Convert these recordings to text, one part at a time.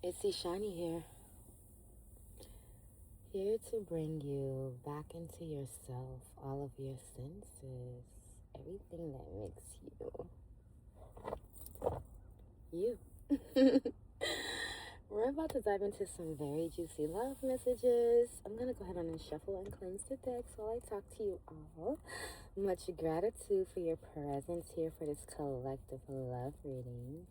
It's 𝐒𝐔𝐁𝐒 here to bring you back into yourself, all of your senses, everything that makes you. We're about to dive into some very juicy love messages. I'm going to go ahead and shuffle and cleanse the decks while I talk to you all. Much gratitude for your presence here for this collective love reading.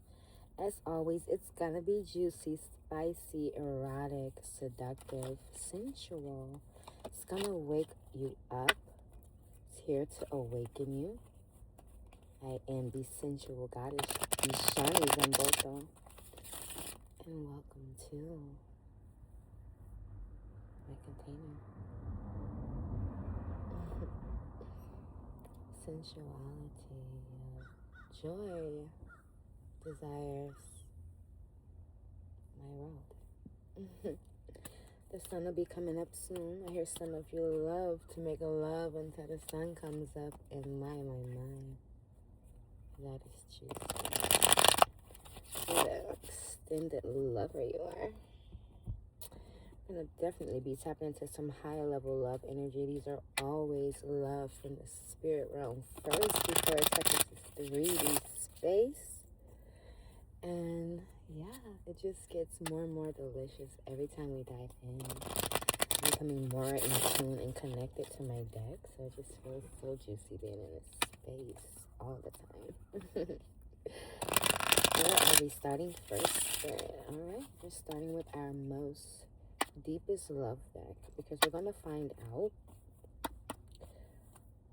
As always, it's going to be juicy, spicy, erotic, seductive, sensual. It's going to wake you up. It's here to awaken you. I am the sensual goddess, 𝐒𝐔𝐁𝐒 Zamboto. And welcome to my container. Sensuality, joy, desires, my world. The sun will be coming up soon. I hear some of you love to make love until the sun comes up. And my. That is juicy. What an extended lover you are. I'm going to definitely be tapping into some higher level love energy. These are always love from the spirit realm first before it touches this 3D space. And yeah, it just gets more and more delicious every time we dive in. I'm becoming more in tune and connected to my deck, so it just feels so juicy being in this space all the time. Where are we starting first? Alright, we're starting with our most deepest love deck because we're going to find out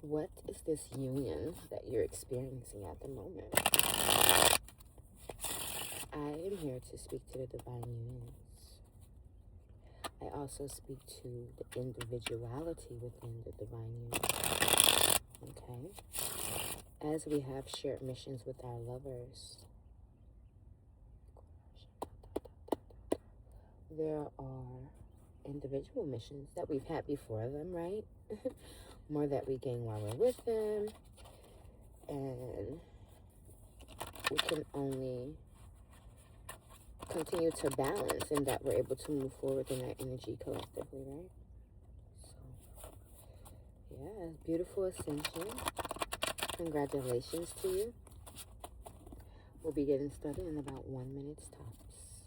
what is this union that you're experiencing at the moment. I am here to speak to the divine unions. I also speak to the individuality within the divine union. Okay? As we have shared missions with our lovers, there are individual missions that we've had before them, right? More that we gain while we're with them. And we can only continue to balance in that we're able to move forward in that energy collectively, right? So, yeah, beautiful ascension. Congratulations to you. We'll be getting started in about 1 minute tops.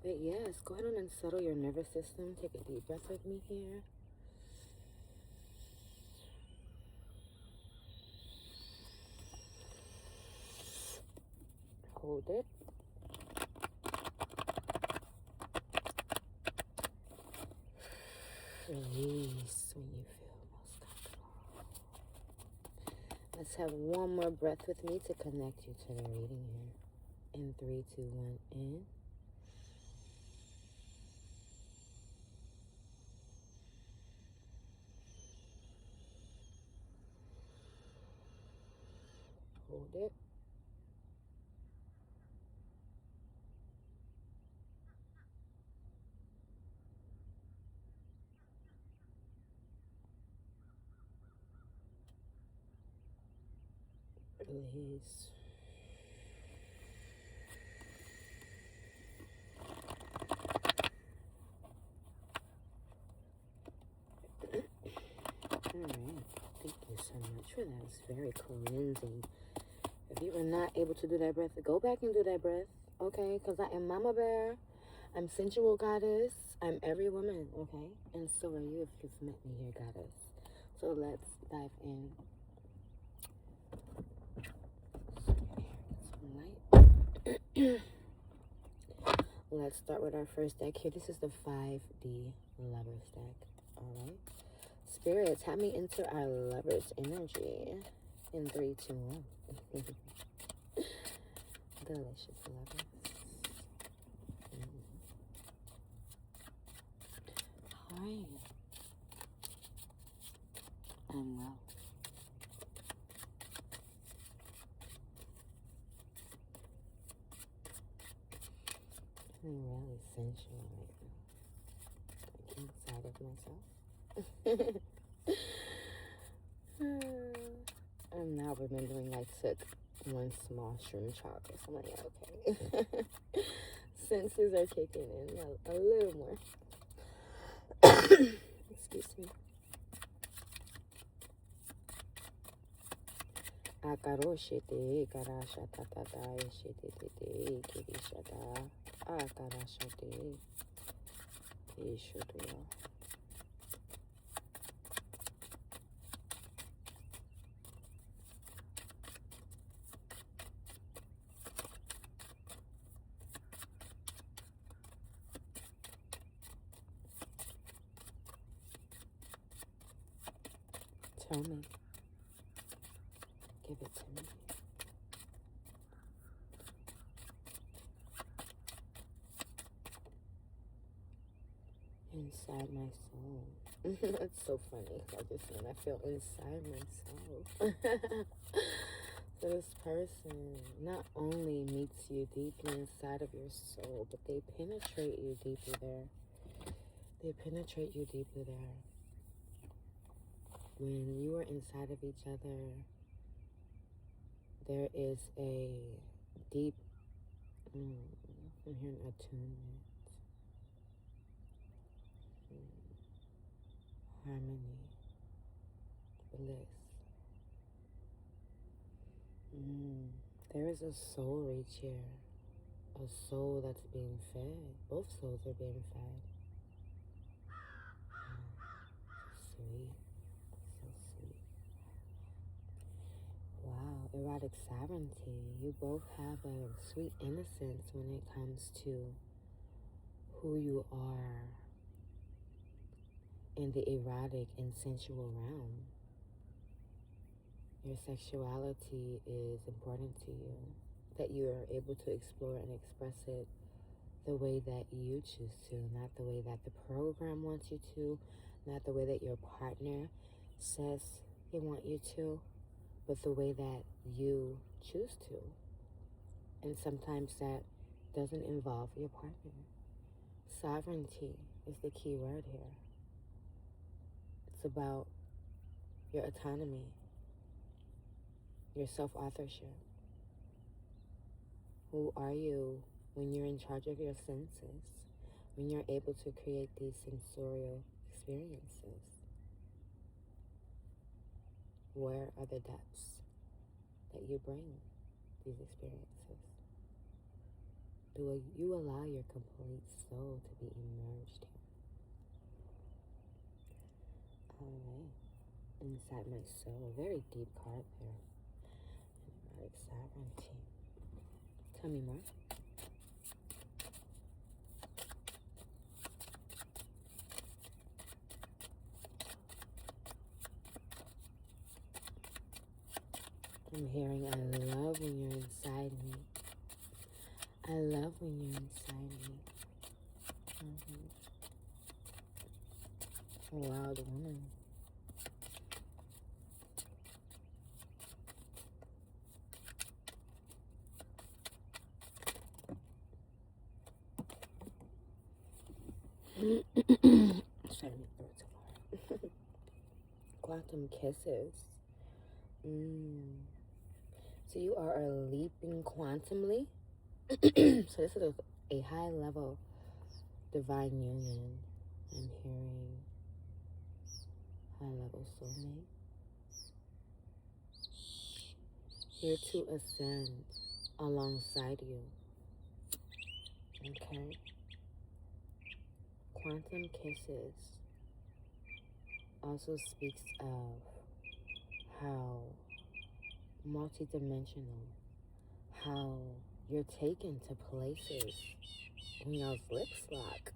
But yes, go ahead and settle your nervous system. Take a deep breath with me here. Hold it. Release when you feel most comfortable. Let's have one more breath with me to connect you to the reading here. In 3, 2, 1, in. Hold it. Release. Alright, thank you so much for that. It's very cleansing. If you were not able to do that breath, go back and do that breath, okay? Because I am Mama Bear. I'm sensual goddess. I'm every woman, okay? And so are you if you've met me here, goddess. So let's dive in. Some light. Let's start with our first deck here. This is the 5D Lovers deck, alright? Spirit, tap me into our Lovers energy in 3, 2, 1. Delicious lovers. Alright. I'm well. I'm really sensual right now. I'm inside of myself. I'm now remembering I took one small shroom chocolate. So I'm like, okay. senses are kicking in a little more. Excuse me. Akaroshete, karashatatata, eshetete, kirishata, akarashate, eshotoya. Tell me. Give it to me. Inside my soul. That's so funny. I just mean I feel inside myself. So this person not only meets you deeply inside of your soul, but they penetrate you deeply there. They penetrate you deeply there. When you are inside of each other, there is a deep, I'm hearing attunement, harmony, bliss. There is a soul reach here, a soul that's being fed. Both souls are being fed. Sweet, so sweet. Wow, erotic sovereignty. You both have a sweet innocence when it comes to who you are in the erotic and sensual realm. Your sexuality is important to you, that you are able to explore and express it the way that you choose to, not the way that the program wants you to, not the way that your partner says they want you to, but the way that you choose to. And sometimes that doesn't involve your partner. Sovereignty is the key word here. It's about your autonomy, your self-authorship. Who are you when you're in charge of your senses, when you're able to create these sensorial experiences? Where are the depths that you bring these experiences? Do you allow your complete soul to be immersed here? Alright. Inside my soul, a very deep card there. Erotic sovereignty. Tell me more. I'm hearing, I love when you're inside me. I love when you're inside me. A wild woman. Sorry, my throat's so far. Quantum kisses. So you are leaping quantumly. So this is a high level divine union. I'm hearing high level soulmate. Here to ascend alongside you. Okay. Quantum kisses also speaks of how multidimensional, how you're taken to places when y'all's lips lock.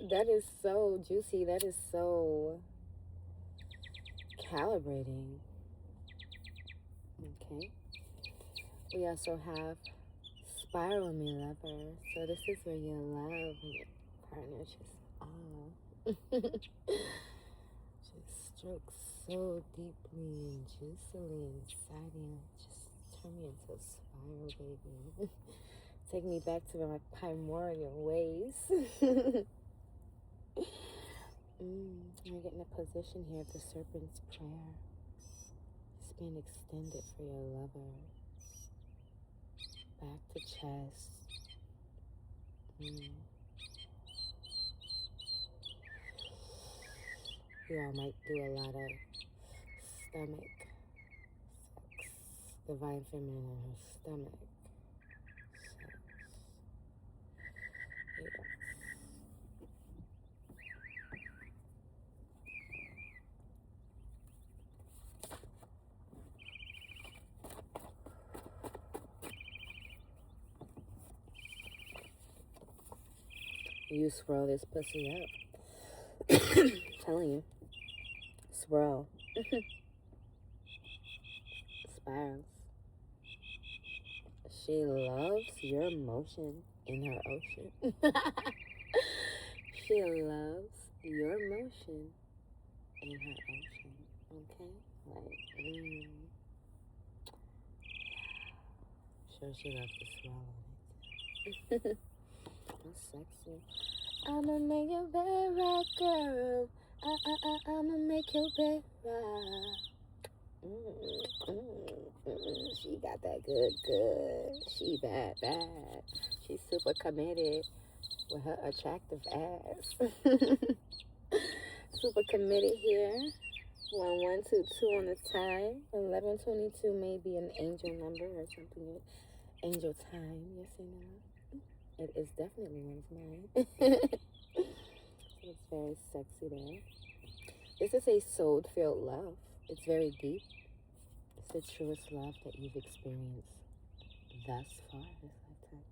That is so juicy. That is so calibrating. Okay. We also have Spiral Me Lover. So this is where you love when your partner just, just strokes so deeply and juicily inside you. Just turn me into a spiral, baby. Take me back to my primordial ways. You're getting a position here of the Serpent's Prayer. It's being extended for your lover. Back to chest, You all might do a lot of stomach sex. Divine feminine in her stomach. Sex. Yes. You swirl this pussy up. Telling you. Swirl. Spirals. She loves your motion in her ocean. She loves your motion in her ocean. Okay? Like, Sure, she loves to swirl on it. That's sexy. I'ma make you better, girl. I'ma make you better. She got that good. She bad. She's super committed with her attractive ass. Super committed here. 1122 on the time. 1122 may be an angel number or something. Angel time, yes or no? It is definitely one of mine. It's very sexy there. This is a soul-filled love. It's very deep. It's the truest love that you've experienced thus far this lifetime.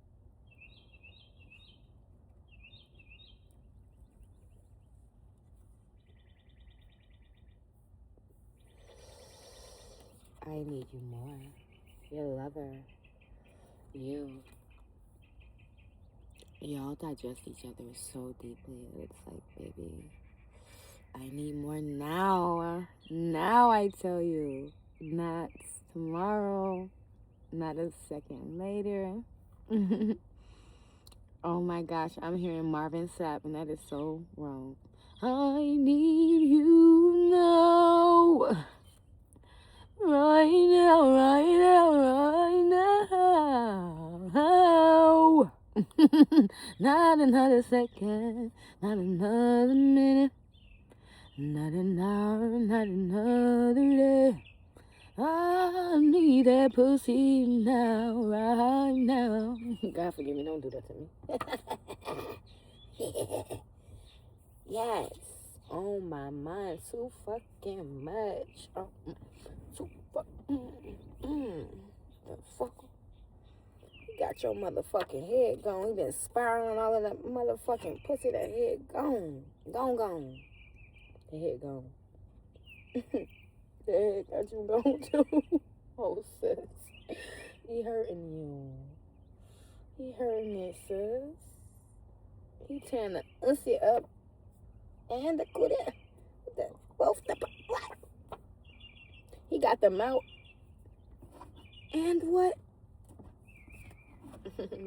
I need you more. Your lover. You. Y'all digest each other so deeply. It's like, baby, I need more now. Now, I tell you. Not tomorrow. Not a second later. Oh my gosh, I'm hearing Marvin Sapp, and that is so wrong. I need you now. Right now, right now, right now. Not another second, not another minute, not an hour, not another day. I need that pussy now, right now. God forgive me, don't do that to me. Yes. Oh my mind, too fucking much. Oh, too the fuck. You got your motherfucking head gone. You been spiraling all of that motherfucking pussy. That head gone. Gone. The head gone. The head got you gone too. Oh, sis. He hurting you. He hurting it, sis. He tearing the pussy up. And the cootie. Both the... He got them out. And what?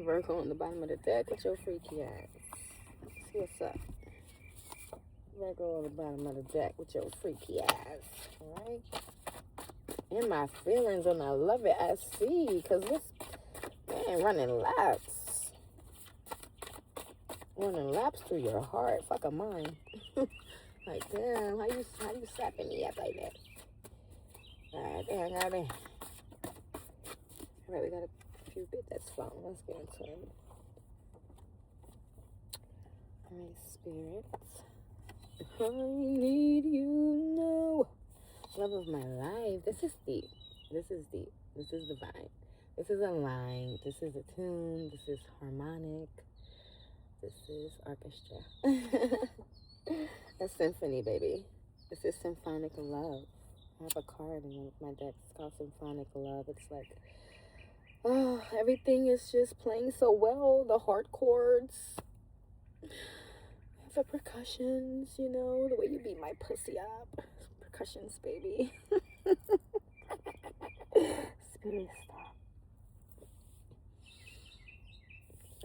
Virgo on the bottom of the deck with your freaky ass. See what's up. Virgo on the bottom of the deck with your freaky ass. Alright? In my feelings, and I love it. I see. Because this man running laps. Running laps through your heart. Fuck a mind. Like, damn, how you slapping me up like that? Alright, damn, got it. Alright, we got a few bits. That's fine. Let's get into it. Alright, spirits. I need you now. Love of my life. This is deep. This is divine. This is a line. This is a tune. This is harmonic. This is orchestra. A symphony, baby. This is symphonic love. I have a card in one of my decks. It's called Symphonic Love. It's like, oh, everything is just playing so well. The heart chords, the percussions, you know, the way you beat my pussy up. Percussions, baby. Spirit, stop.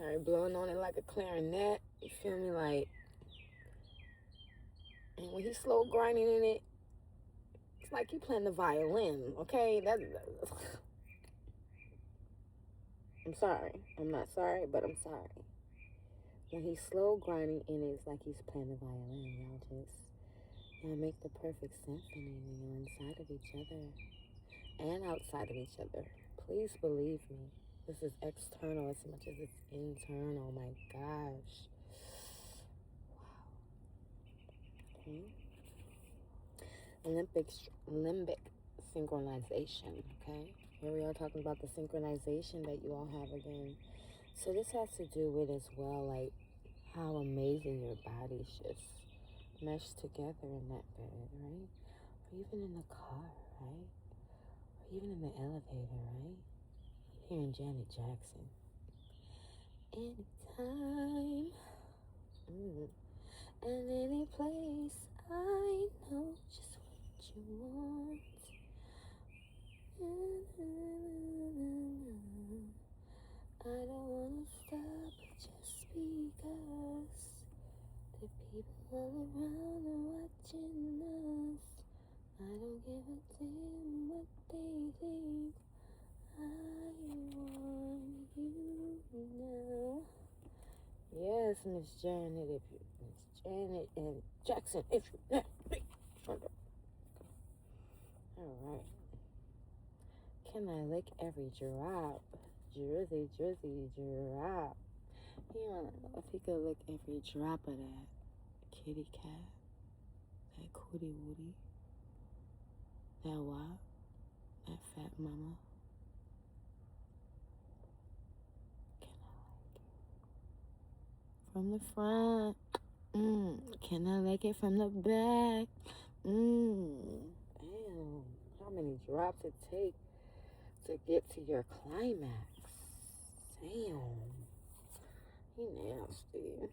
Alright, blowing on it like a clarinet. You feel me? Like, and when he's slow grinding in it, it's like he playing the violin, okay? I'm sorry. I'm not sorry, but I'm sorry. when he's slow grinding in it, it's like he's playing the violin. Y'all make the perfect symphony when you're inside of each other and outside of each other. Please believe me. This is external as much as it's internal. My gosh. Wow. Okay. Limbic synchronization. Okay. Here we are talking about the synchronization that you all have again. So this has to do with as well, like how amazing your bodies just mesh together in that bed, right? Or even in the car, right? Or even in the elevator, right? Hearing Janet Jackson. Anytime, and any place, I know just what you want. I don't wanna stop just because the people all around are watching us. I don't give a damn what they think. I want you now. Yes, Miss Janet, Miss Janet and Jackson, if you let me. Alright. Can I lick every drop? Drizzy, drizzy, drop. He wanna know if he could lick every drop of that kitty cat, that cootie woody, that wop, that fat mama. Can I lick it from the front? Can I lick it from the back? Damn. How many drops it take to get to your climax? Damn. He nasty.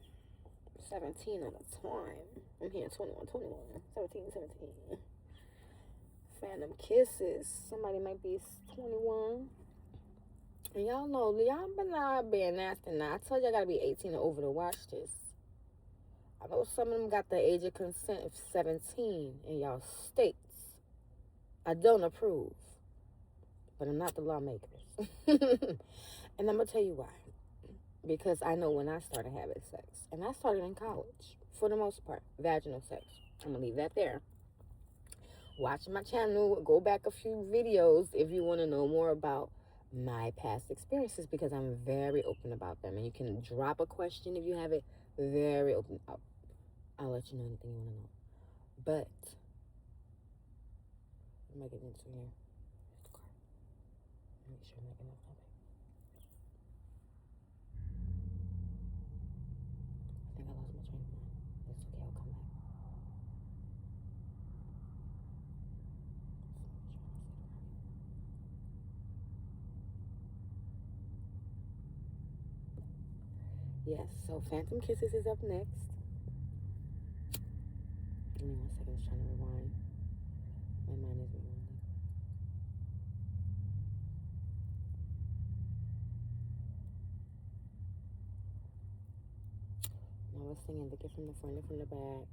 17 at a time. I'm here 21, 17. Phantom kisses. Somebody might be 21. And y'all know, y'all better not being nasty now. I told you I gotta be 18 and over to watch this. I know some of them got the age of consent of 17 in y'all states. I don't approve. But I'm not the lawmakers. And I'm gonna tell you why. Because I know when I started having sex. And I started in college. For the most part. Vaginal sex. I'm going to leave that there. Watch my channel. Go back a few videos if you want to know more about my past experiences. Because I'm very open about them. And you can drop a question if you have it. Very open. I'll let you know anything you want to know. But. What am I getting into here? Here's the card. Make sure I'm not getting off topic. I think I lost my train of mind. That's okay, I'll come back. Yes, so Phantom Kisses is up next. Give me 1 second, I was trying to rewind. My mind is rewinding. Now we're singing Lick It From the Front and from the Back.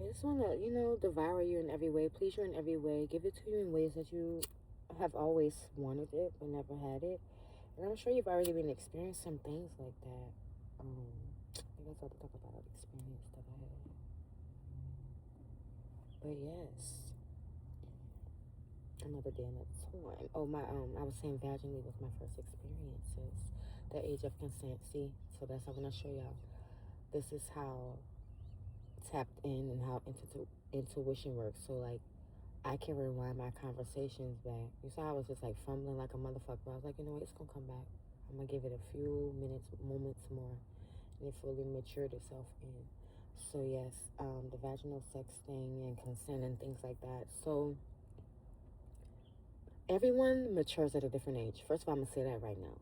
I just want to, devour you in every way, please you in every way, give it to you in ways that you have always wanted it but never had it. And I'm sure you've already been experiencing some things like that. I guess I'll talk about the experience that I had. But yes. Another day, another time. Oh, I was saying vaginally was my first experiences. The age of consent. See? So that's what I'm going to show y'all. This is how tapped in and how intuition works. So, like, I can rewind my conversations back. You saw I was just, like, fumbling like a motherfucker. I was like, you know what? It's going to come back. I'm going to give it a few moments more. And it fully matured itself in. So, yes, the vaginal sex thing and consent and things like that. So, everyone matures at a different age. First of all, I'm going to say that right now.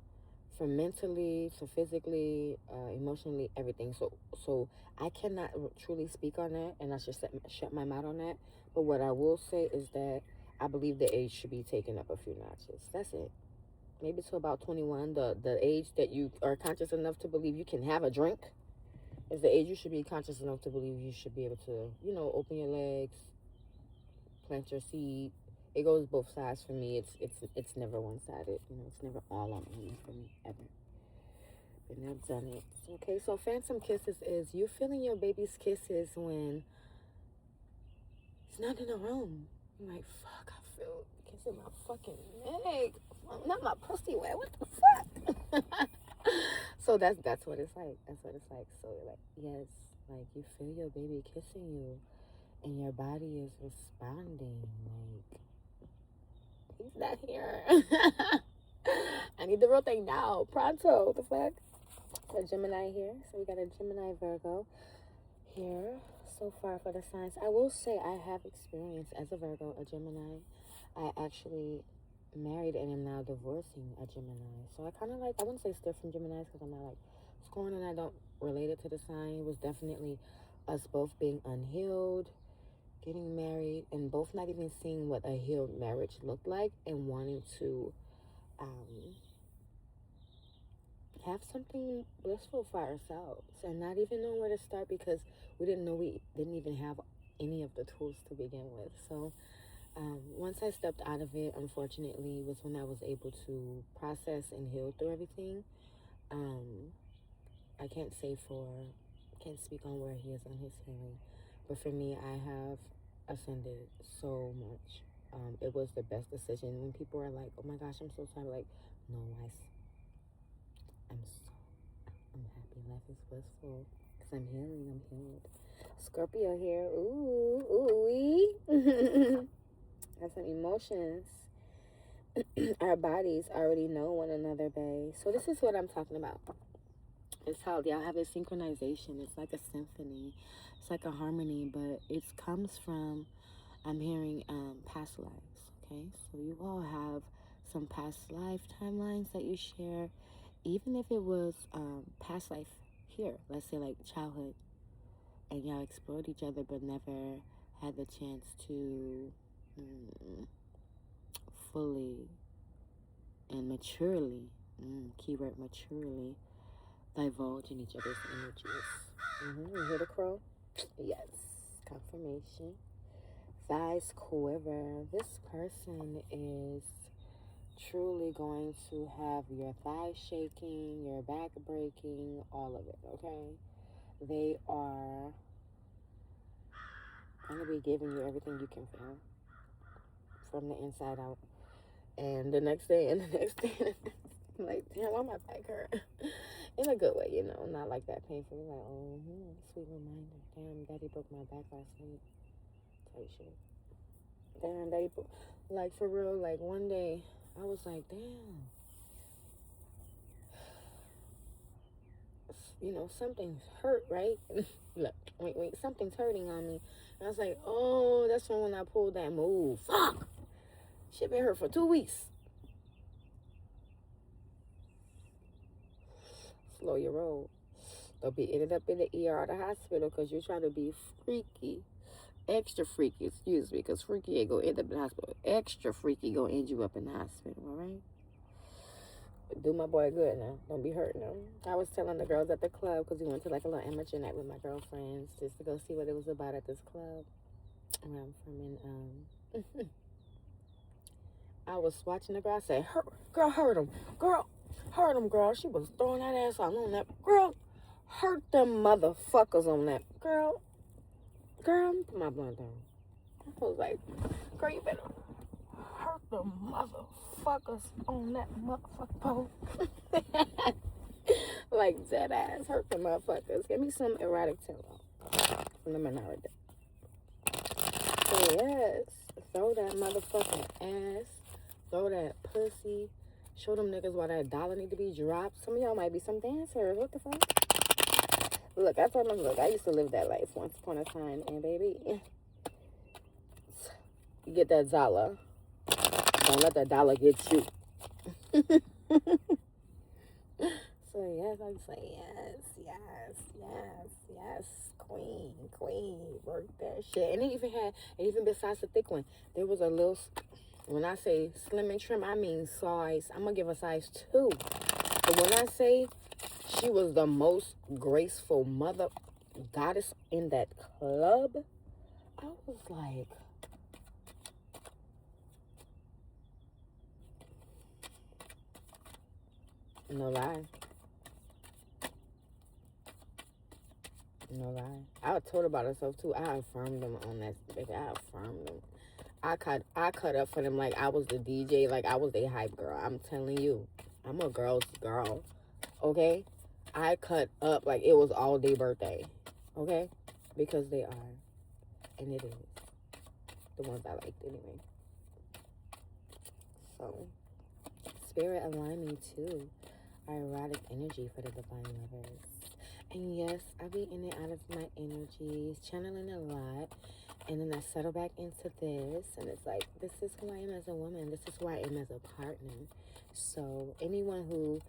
From mentally to physically, emotionally, everything. So I cannot truly speak on that, and I should shut my mouth on that. But what I will say is that I believe the age should be taken up a few notches. That's it. Maybe to about 21. The age that you are conscious enough to believe you can have a drink is the age you should be conscious enough to believe you should be able to, open your legs, plant your seed. It goes both sides for me. It's never one-sided. It's never all on me for me, ever. But And I've done it. Okay, so phantom kisses is you feeling your baby's kisses when it's not in the room. You're like, fuck, I feel kissing my fucking neck. Not my pussy wet. What the fuck? So that's what it's like. That's what it's like. So you're like, yes, like you feel your baby kissing you and your body is responding. Like, he's not here. I need the real thing now. Pronto. What the fuck? A Gemini here. So we got a Gemini Virgo here so far for the signs. I will say I have experience as a Virgo, a Gemini. I actually married and am now divorcing a Gemini. So I kind of like, I wouldn't say stiff from Geminis because I'm not like scorn and I don't relate it to the sign. It was definitely us both being unhealed, getting married, and both not even seeing what a healed marriage looked like and wanting to have something blissful for ourselves and not even know where to start because we didn't know we didn't even have any of the tools to begin with. So once I stepped out of it, unfortunately, was when I was able to process and heal through everything. I can't speak on where he is on his healing, but for me, I have ascended so much. It was the best decision. When people are like, oh my gosh, I'm so sorry, like, no, I'm happy. Life is blissful because I'm healing. I'm healed. Scorpio here. Ooh. Got some emotions. Our bodies already know one another, babe. So this is what I'm talking about. It's how y'all have a synchronization. It's like a symphony. It's like a harmony, but it comes from, I'm hearing past lives, okay? So you all have some past life timelines that you share, even if it was past life here, let's say like childhood, and y'all explored each other but never had the chance to fully and maturely, keyword maturely, divulge in each other's energies. You hear the crow? Yes. Confirmation. Thighs quiver. This person is truly going to have your thighs shaking, your back breaking, all of it, okay? They are going to be giving you everything you can feel from the inside out. And the next day, and the next day, I'm like, damn, why my back hurt? In a good way, you know, not like that painful. Like, oh, sweet reminder. Damn, daddy broke my back last night. Type shit. Damn, daddy broke. Like, for real, like, one day, I was like, damn. You know, something's hurt, right? Look, wait, something's hurting on me. And I was like, oh, that's when I pulled that move. Fuck! Shit been hurt for 2 weeks. Slow your roll. Don't be ended up in the ER or the hospital because you're trying to be freaky. Extra freaky, excuse me, because freaky ain't gonna end up in the hospital. Extra freaky gonna end you up in the hospital, all right? Do my boy good now. Don't be hurting him. I was telling the girls at the club, because we went to like a little amateur night with my girlfriends just to go see what it was about at this club where I'm from. And I was watching the girl. I said, girl, hurt him. Girl, hurt him, girl. She was throwing that ass on that. Girl, hurt them motherfuckers on that. Girl, put my blunt down. I was like, girl, you better hurt them motherfuckers on that motherfucker pole. Like dead ass, hurt the motherfuckers. Give me some erotic tillo from the minority. So yes, throw that motherfucking ass. Throw that pussy. Show them niggas why that dollar need to be dropped. Some of y'all might be some dancers. What the fuck? Look, I told them, look, I used to live that life once upon a time. And baby, you get that dollar. Don't let that dollar get you. So yes, I'm saying yes. Queen. Work that shit. And it even besides the thick one, there was a little... When I say slim and trim, I mean size. I'm going to give a size 2. But when I say she was the most graceful mother goddess in that club, I was like... No lie. No lie. I told about herself too. I affirmed them on that. Baby, I affirmed them. I cut up for them like I was the DJ, like I was a hype girl. I'm telling you, I'm a girl's girl. Okay, I cut up like it was all day birthday. Okay, because they are, and it is the ones I liked anyway. So, spirit aligning too. Our erotic energy for the divine lovers. And yes, I be in and out of my energies, channeling a lot. And then I settle back into this. And it's like, this is who I am as a woman. This is who I am as a partner. So anyone who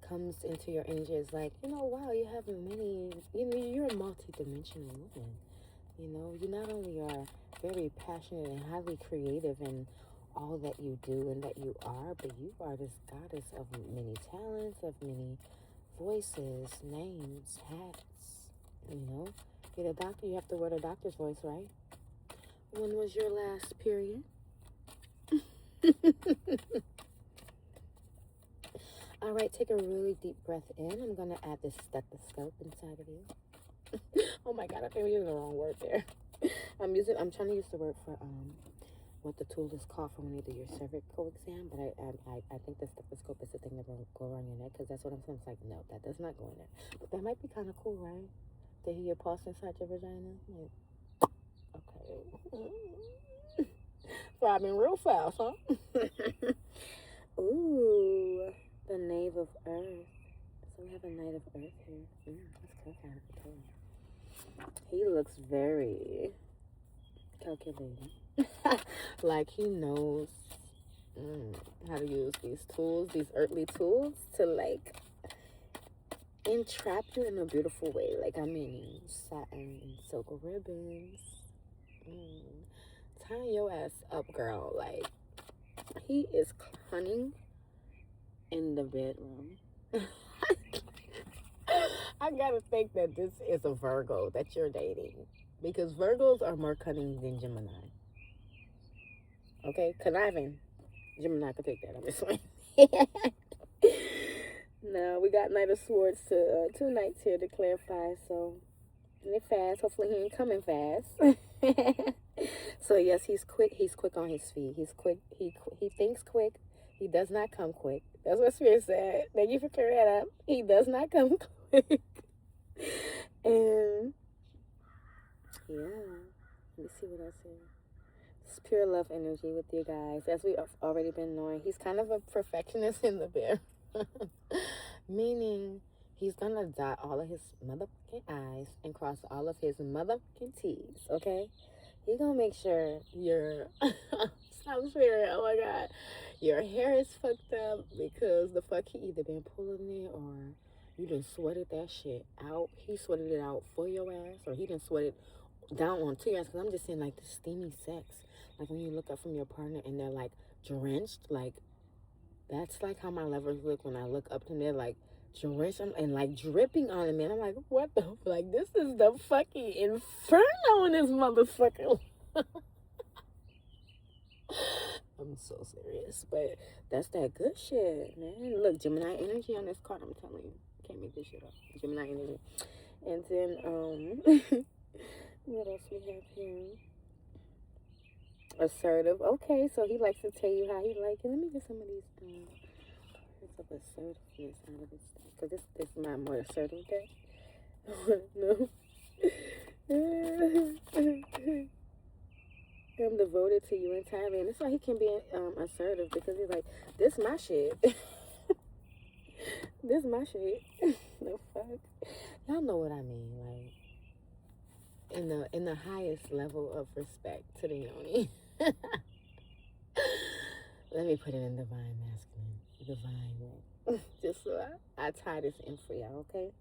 comes into your energy is like, you know, wow, you have many, you know, you're a multi-dimensional woman. You know, you not only are very passionate and highly creative in all that you do and that you are, but you are this goddess of many talents, of many voices, names, hats. You know, you're a doctor, you have to wear the doctor's voice, right? When was your last period? All right, take a really deep breath in. I'm going to add this stethoscope inside of you. Oh my God, I think we're using the wrong word there. I'm trying to use the word for what the tool is called for when you do your cervical exam, but I think the stethoscope is the thing that will go around your neck, because that's what I'm saying. It's like, no, that does not go in there. But that might be kind of cool, right? To hear your pulse inside your vagina. Like, okay. Throbbing real fast, huh? Ooh, the Knave of Earth. So we have a Knight of Earth here. That's cool. He looks very calculating. Like he knows how to use these tools, these earthly tools, to like entrap you in a beautiful way. Like, I mean, satin and silk ribbons. Tying your ass up, girl. Like, he is cunning in the bedroom. I gotta think that this is a Virgo that you're dating, because Virgos are more cunning than Gemini. Okay, conniving. Gemini could take that on this one. No, we got Knight of Swords to 2 knights here to clarify. So they fast. Hopefully he ain't coming fast. So yes, he's quick. He's quick on his feet. He's quick. He thinks quick. He does not come quick. That's what Spirit said. Thank you for clearing that up. He does not come quick. And yeah, let me see what else here. It's pure love energy with you guys. As we've already been knowing, he's kind of a perfectionist in the bear. Meaning he's gonna dot all of his motherfucking I's and cross all of his motherfucking T's, okay? He's gonna make sure your stop Spirit, oh my God, your hair is fucked up because the fuck he either been pulling it or you done sweated that shit out. He sweated it out for your ass, or he done sweated down onto your ass. Because I'm just saying, like, the steamy sex, like when you look up from your partner and they're like drenched, like that's like how my lovers look when I look up to them. They're like drenched and like dripping on them, man. I'm like, what the like? This is the fucking inferno in this motherfucker. I'm so serious, but that's that good shit, man. Look, Gemini energy on this card. I'm telling you, can't make this shit up. Gemini energy, and then what else we have here? Assertive. Okay, so he likes to tell you how he like it. Let me get some of these cards of assertiveness out of this stuff, because this is my more assertive day. No. I'm devoted to you entirely, and that's why he can be assertive, because he's like, this my shit. This my shit. The fuck, y'all know what I mean, like in the highest level of respect to the yoni. Let me put it in divine masculine, divine way, just so I tie this in for y'all, okay?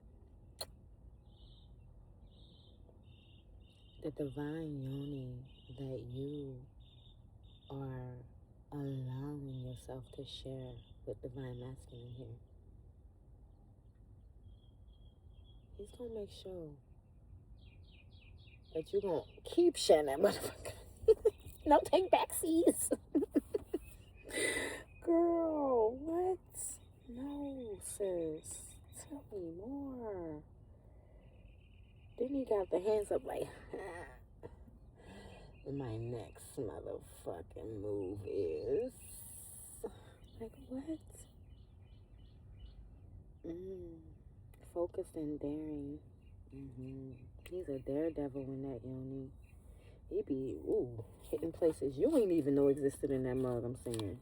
The divine yoni that you are allowing yourself to share with divine masculine here, he's gonna make sure that you're gonna keep sharing that motherfucker. No take backsies. Girl, what? No, sis. Tell me more. Didn't then you got the hands up like, my next motherfucking move is like, what? Focused and daring. He's a daredevil in that yoni. He be hitting places you ain't even know existed in that mug. I'm seeing.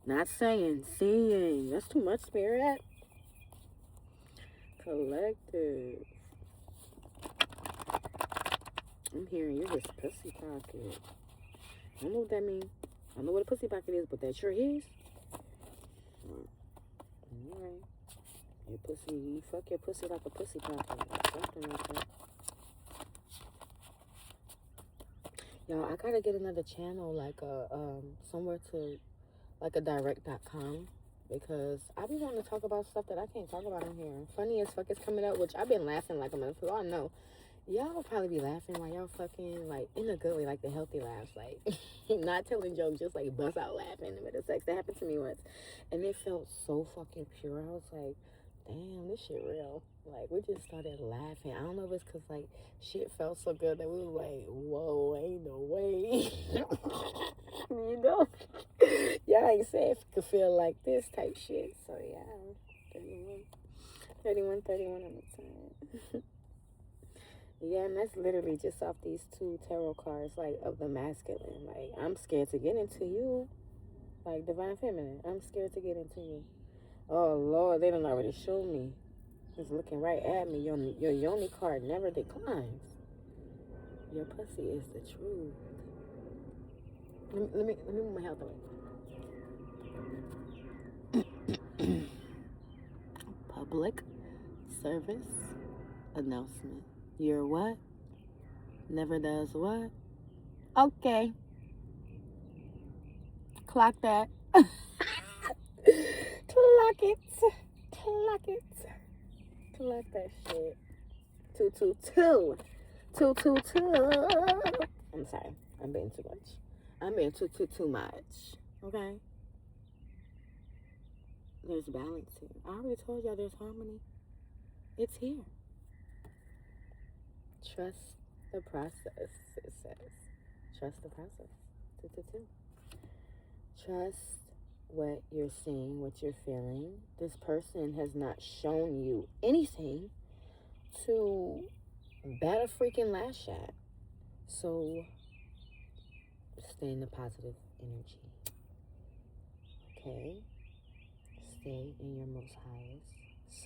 Not saying, seeing. That's too much, Spirit. Collective. I'm hearing you're his pussy pocket. I don't know what that means. I don't know what a pussy pocket is, but that sure is. Alright. Your pussy, you fuck your pussy like a pussy pocket. Something like that. Y'all, I gotta get another channel, like somewhere to, like a direct.com, because I be wanting to talk about stuff that I can't talk about on here. Funny as fuck is coming up, which I've been laughing like a month, so I know. Y'all will probably be laughing while y'all fucking, like, in a good way, like the healthy laughs, like, not telling jokes, just, like, bust out laughing in the middle of sex. That happened to me once, and it felt so fucking pure. I was like, damn, this shit real. Like, we just started laughing. I don't know if it's because, like, shit felt so good that we was like, whoa, ain't no way. You know? Y'all ain't said it could feel like this type shit. So, yeah, 31 on the time. Yeah, and that's literally just off these 2 tarot cards, like, of the masculine. Like, I'm scared to get into you. Like, divine feminine. I'm scared to get into you. Oh, Lord, they done already showed me. It's looking right at me. Your yoni card never declines. Your pussy is the truth. Let me move my health away. Public service announcement. Your what? Never does what? Okay. Clock that. Clock it. Clock it. Clock that shit. 222. 222. I'm sorry. I'm being too much. I'm being too much. Okay? There's balance here. I already told y'all there's harmony. It's here. Trust the process, it says. Trust the process. 222. Trust what you're seeing, what you're feeling. This person has not shown you anything to bat a freaking lash at. So stay in the positive energy. Okay? Stay in your most highest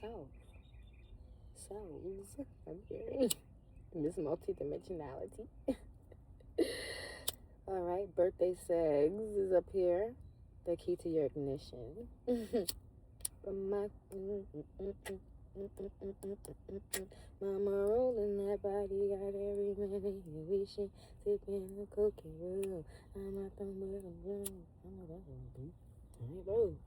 self. Selves. I'm hearing this multidimensionality. Alright, birthday sex is up here. The key to your ignition. Mama rolling that body, got every man you wishing, sipping a cookie room. I'm not the room.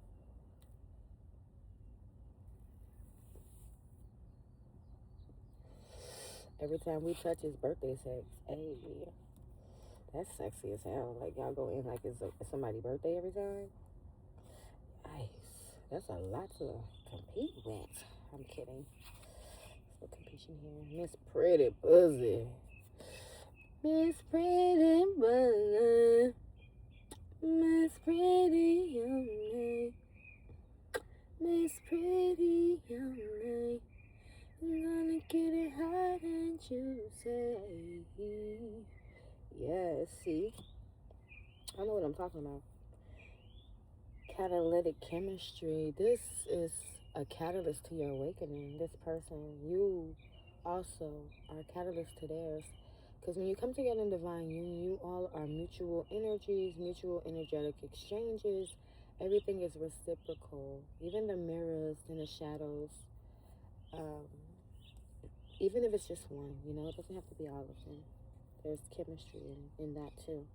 Every time we touch his birthday sex, hey, that's sexy as hell. Like, y'all go in like it's somebody's birthday every time. Nice. That's a lot to compete with. I'm kidding. There's no competition here. Miss Pretty Buzzy. Miss Pretty Buzzy. Miss Pretty Young. Miss Pretty Young. I'm gonna get it hot and juicy. Yeah, see? I know what I'm talking about. Catalytic chemistry. This is a catalyst to your awakening. This person, you also are a catalyst to theirs. Because when you come together in divine union, you all are mutual energies, mutual energetic exchanges. Everything is reciprocal. Even the mirrors and the shadows. Even if it's just one, you know, it doesn't have to be all of them. There's chemistry in that too.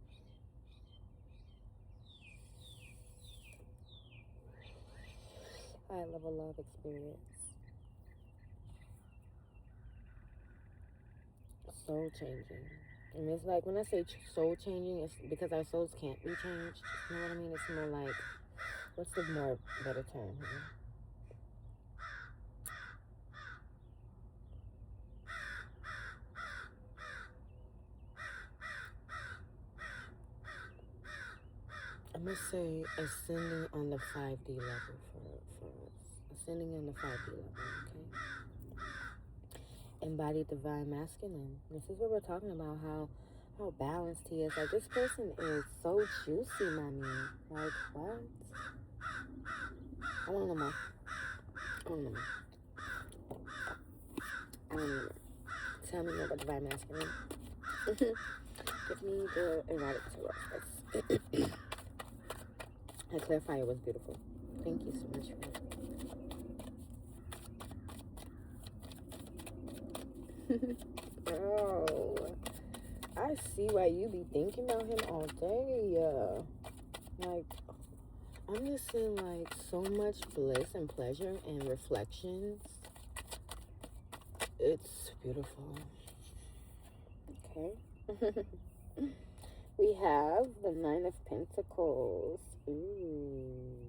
High level love experience. Soul changing. And it's like, when I say soul changing, it's because our souls can't be changed. You know what I mean? It's more like, what's the more better term here? to say ascending on the 5D level for us. Ascending on the 5D level, okay? Embodied divine masculine. This is what we're talking about, how balanced he is. Like, this person is so juicy, mommy. Like, what? I want to know more. I want to know more. I want to know more. Tell me more about divine masculine. Give me the erotic tarot first. That clarifier was beautiful. Thank you so much for that. Oh, I see why you be thinking about him all day. Like, I'm just seeing like so much bliss and pleasure and reflections. It's beautiful. Okay. We have the 9 of Pentacles. Ooh.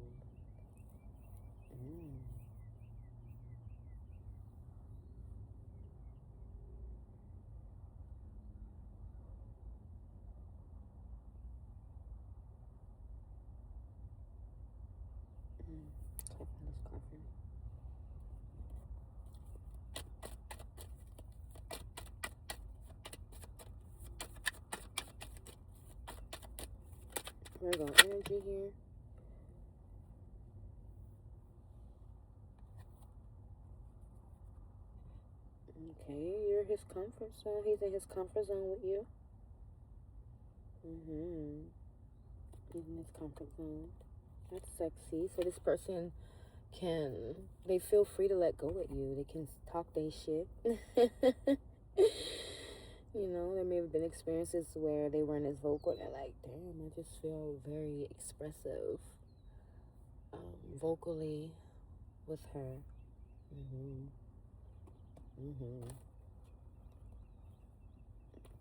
Click on this card for me. Virgo energy here. Okay, you're his comfort zone. He's in his comfort zone with you. He's in his comfort zone. That's sexy. So this person they feel free to let go with you. They can talk their shit. You know, there may have been experiences where they weren't as vocal. They're like, damn, I just feel very expressive vocally with her.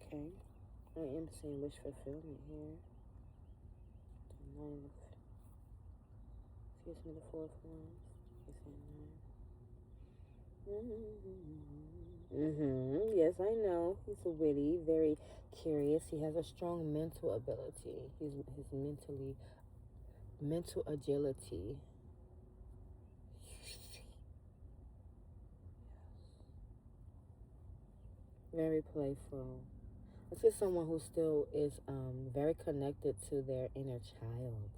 Okay. I am seeing wish fulfillment here. Excuse me, the 4 of Wands. Yes, I know. He's witty, very curious. He has a strong mental ability. His mental agility. Very playful. This is someone who still is very connected to their inner child.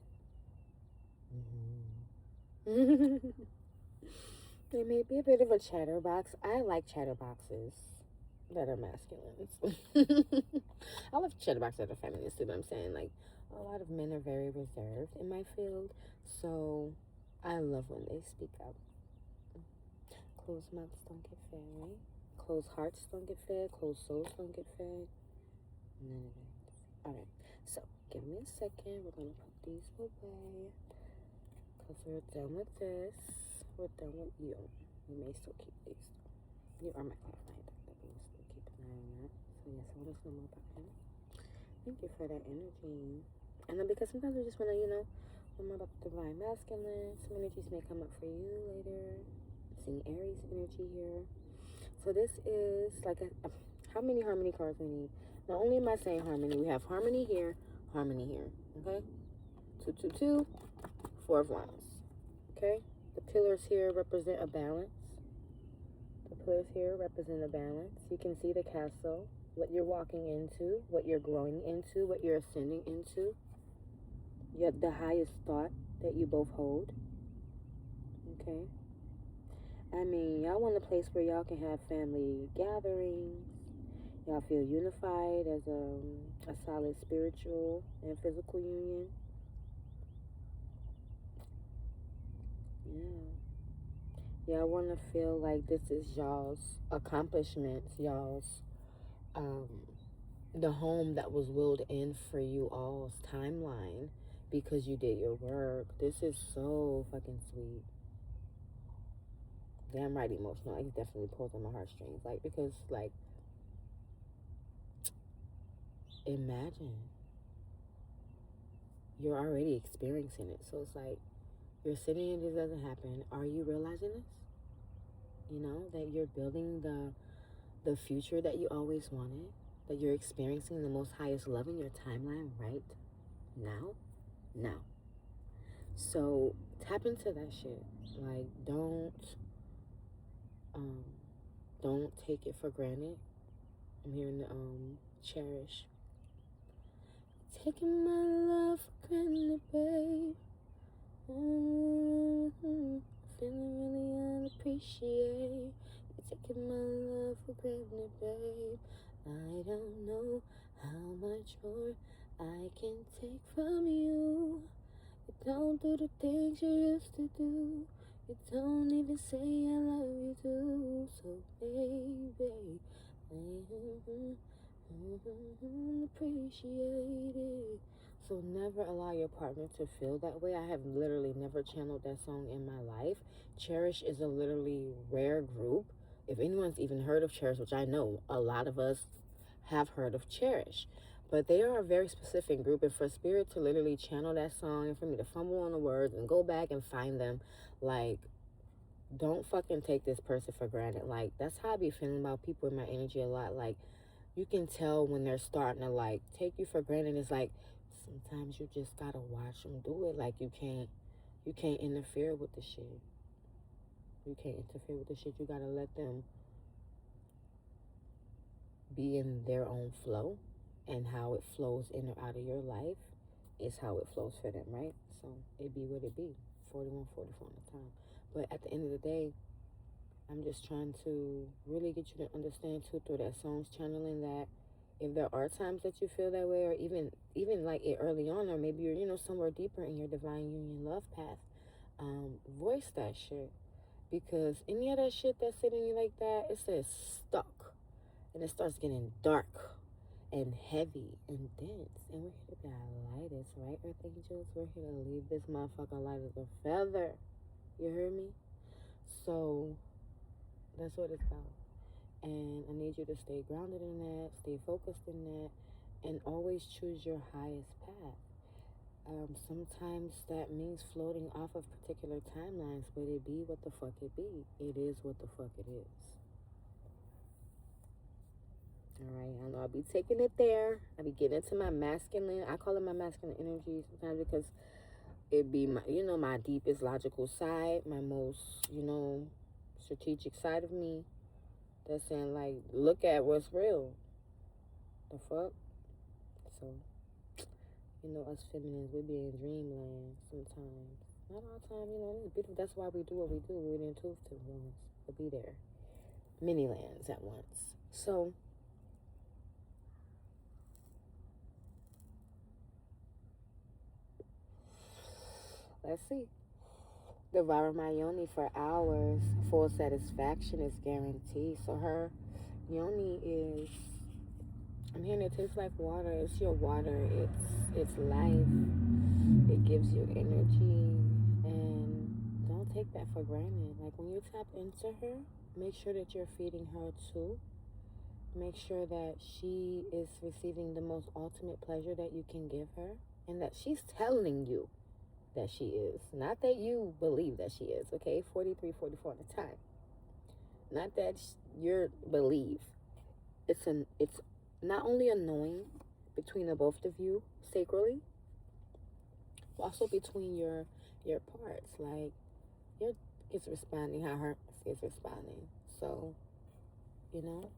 They may be a bit of a chatterbox. I like chatterboxes that are masculine. I love chatterboxes that are feminine too, but I'm saying like a lot of men are very reserved in my field. So I love when they speak out. Closed mouths don't get fed, right? Closed hearts don't get fed. Closed souls don't get fed. None of it. Alright, so give me a second. We're going to put these away. Because we're done with this. We're done with you. We may still keep these. You are my clarifier, but we will still keep an eye on that. So yes, I want to know more about him. Thank you for that energy. And then because sometimes we just want to, you know, learn more about the divine masculine. Some energies may come up for you later. I'm seeing Aries energy here. So this is like how many harmony cards we need? Not only am I saying harmony, we have harmony here, okay? 2, 2, 2, 4 of Wands, okay? The pillars here represent a balance. The pillars here represent a balance. You can see the castle, what you're walking into, what you're growing into, what you're ascending into. You have the highest thought that you both hold, okay? I mean, y'all want a place where y'all can have family gatherings. Y'all feel unified as a solid spiritual and physical union. Yeah. Y'all want to feel like this is y'all's accomplishments, y'all's, the home that was willed in for you all's timeline because you did your work. This is so fucking sweet. Damn right emotional. It definitely pulls on my heartstrings. Like, because, like, imagine you're already experiencing it. So it's like, you're sitting and this doesn't happen. Are you realizing this? You know, that you're building the future that you always wanted, that you're experiencing the most highest love in your timeline right now. So tap into that shit. Like, don't take it for granted. I'm hearing the cherish. Taking my love for granted, babe. Feeling really unappreciated. You're taking my love for granted, babe. I don't know how much more I can take from you. You don't do the things you used to do. You don't even say I love you too. So baby, appreciate it. So never allow your partner to feel that way. I have literally never channeled that song in my life. Cherish is a literally rare group. If anyone's even heard of Cherish, which I know a lot of us have heard of Cherish, but they are a very specific group, and for Spirit to literally channel that song and for me to fumble on the words and go back and find them, like, don't fucking take this person for granted. Like, that's how I be feeling about people in my energy a lot. Like, you can tell when they're starting to, like, take you for granted. It's like, sometimes you just gotta watch them do it. Like, you can't interfere with the shit. You can't interfere with the shit. You gotta let them be in their own flow, and how it flows in or out of your life is how it flows for them, right? So it be what it be. 41, 44 on the time. But at the end of the day, I'm just trying to really get you to understand too through that song's channeling that if there are times that you feel that way, or even like it early on, or maybe you're somewhere deeper in your divine union love path, voice that shit. Because any of that shit that's sitting you like that, it says stuck. And it starts getting dark and heavy and dense. And we're here to be our lightest, right, Earth Angels? We're here to leave this motherfucker light as a feather. You heard me? So that's what it's about. And I need you to stay grounded in that, stay focused in that, and always choose your highest path. Sometimes that means floating off of particular timelines, but it be what the fuck it be. It is what the fuck it is. Alright, I know I'll be taking it there. I'll be getting into my masculine. I call it my masculine energy sometimes because it be my, my deepest logical side, my most, strategic side of me. That's saying, like, look at what's real. The fuck? So, us feminines, we be in dreamland sometimes. Not all the time, it's beautiful. That's why we do what we do. We're intuitive ones. We'll be there. Many lands at once. So, let's see. Devour my yoni for hours. Full satisfaction is guaranteed. So her yoni is, I'm hearing it tastes like water. It's your water. It's life. It gives you energy. And don't take that for granted. Like, when you tap into her, make sure that you're feeding her too. Make sure that she is receiving the most ultimate pleasure that you can give her, and that she's telling you that she is. Not that you believe that she is, okay? 43, 44 at a time. Not that you believe. It's not only annoying between the both of you sacrally, but also between your parts. Like, your is responding how her is responding. So, damn,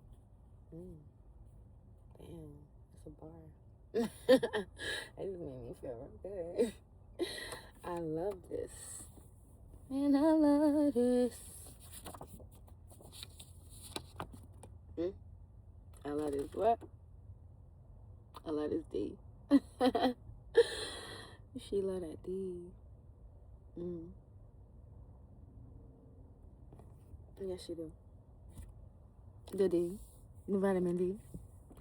it's a bar. That just made me feel real good. I love this. Man, I love this. I love this what? I love this D. She love that D. Yes, she do. The D. The vitamin D.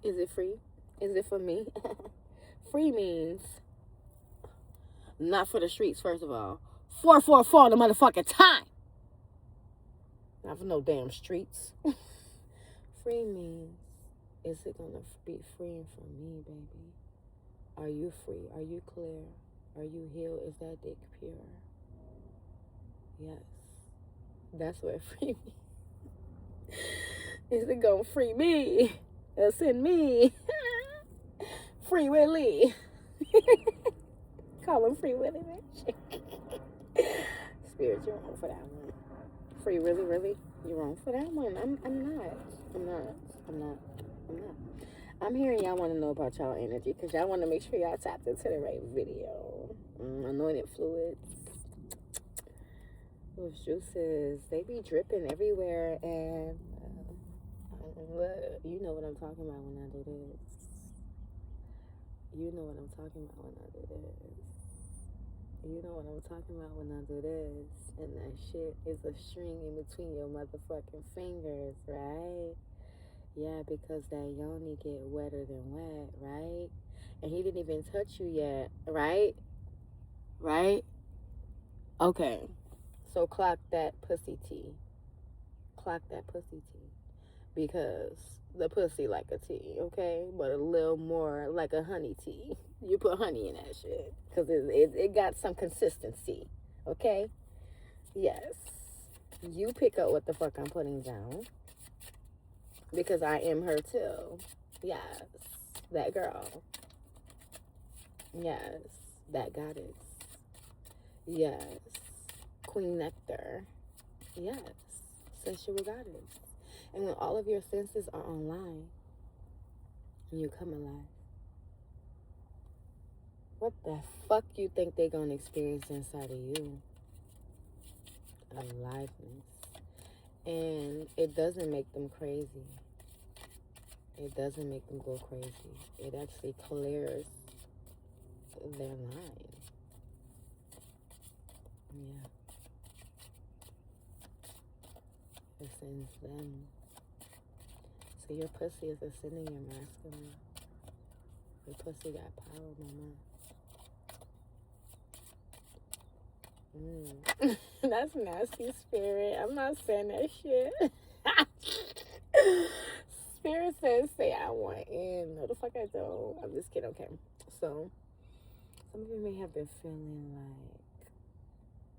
Is it free? Is it for me? Free means not for the streets, first of all. 444 the motherfucking time. Not for no damn streets. Free means, is it gonna be freeing from me, baby? Are you free? Are you clear? Are you healed? Is that dick pure? Yes. That's what free means. Is it gonna free me? Send me. Free Willy. Call him Free Willy, bitch. Spirit, you're wrong for that one. Free, really? You're wrong for that one. I'm not. I'm hearing y'all want to know about y'all energy because y'all want to make sure y'all tapped into the right video. Anointed fluids. Those juices, they be dripping everywhere, and you know what I'm talking about when I do this. You know what I'm talking about when I do this. You know what I'm talking about when I do this. And that shit is a string in between your motherfucking fingers, right? Yeah, because that yoni get wetter than wet, right? And he didn't even touch you yet, right? Right? Okay. So clock that pussy tea. Clock that pussy tea. Because the pussy like a tea, okay? But a little more like a honey tea. You put honey in that shit. Because it got some consistency, okay? Yes. You pick up what the fuck I'm putting down. Because I am her too. Yes. That girl. Yes. That goddess. Yes. Queen Nectar. Yes. Sensual goddess. And when all of your senses are online, and you come alive, what the fuck you think they're gonna experience inside of you? Aliveness. And it doesn't make them crazy. It doesn't make them go crazy. It actually clears their mind. Yeah. It sends them. So your pussy is ascending your masculine. Your pussy got power, mama. That's nasty, Spirit. I'm not saying that shit. Spirit says, say I want in. No, the fuck I don't. I'm just kidding. Okay. So, some of you may have been feeling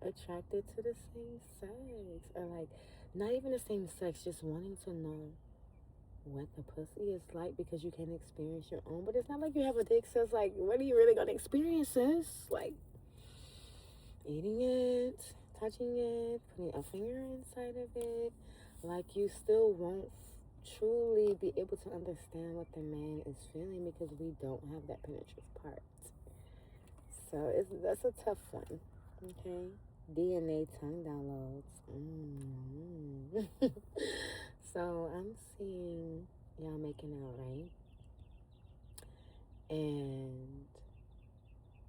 like attracted to the same sex. Or like, not even the same sex, just wanting to know what the pussy is like because you can't experience your own. But it's not like you have a dick, so it's like, what are you really going to experience this? Like, eating it, touching it, putting a finger inside of it. Like, you still won't truly be able to understand what the man is feeling because we don't have that penetrative part. So that's a tough one. Okay? DNA tongue downloads. So I'm seeing y'all making out, right? And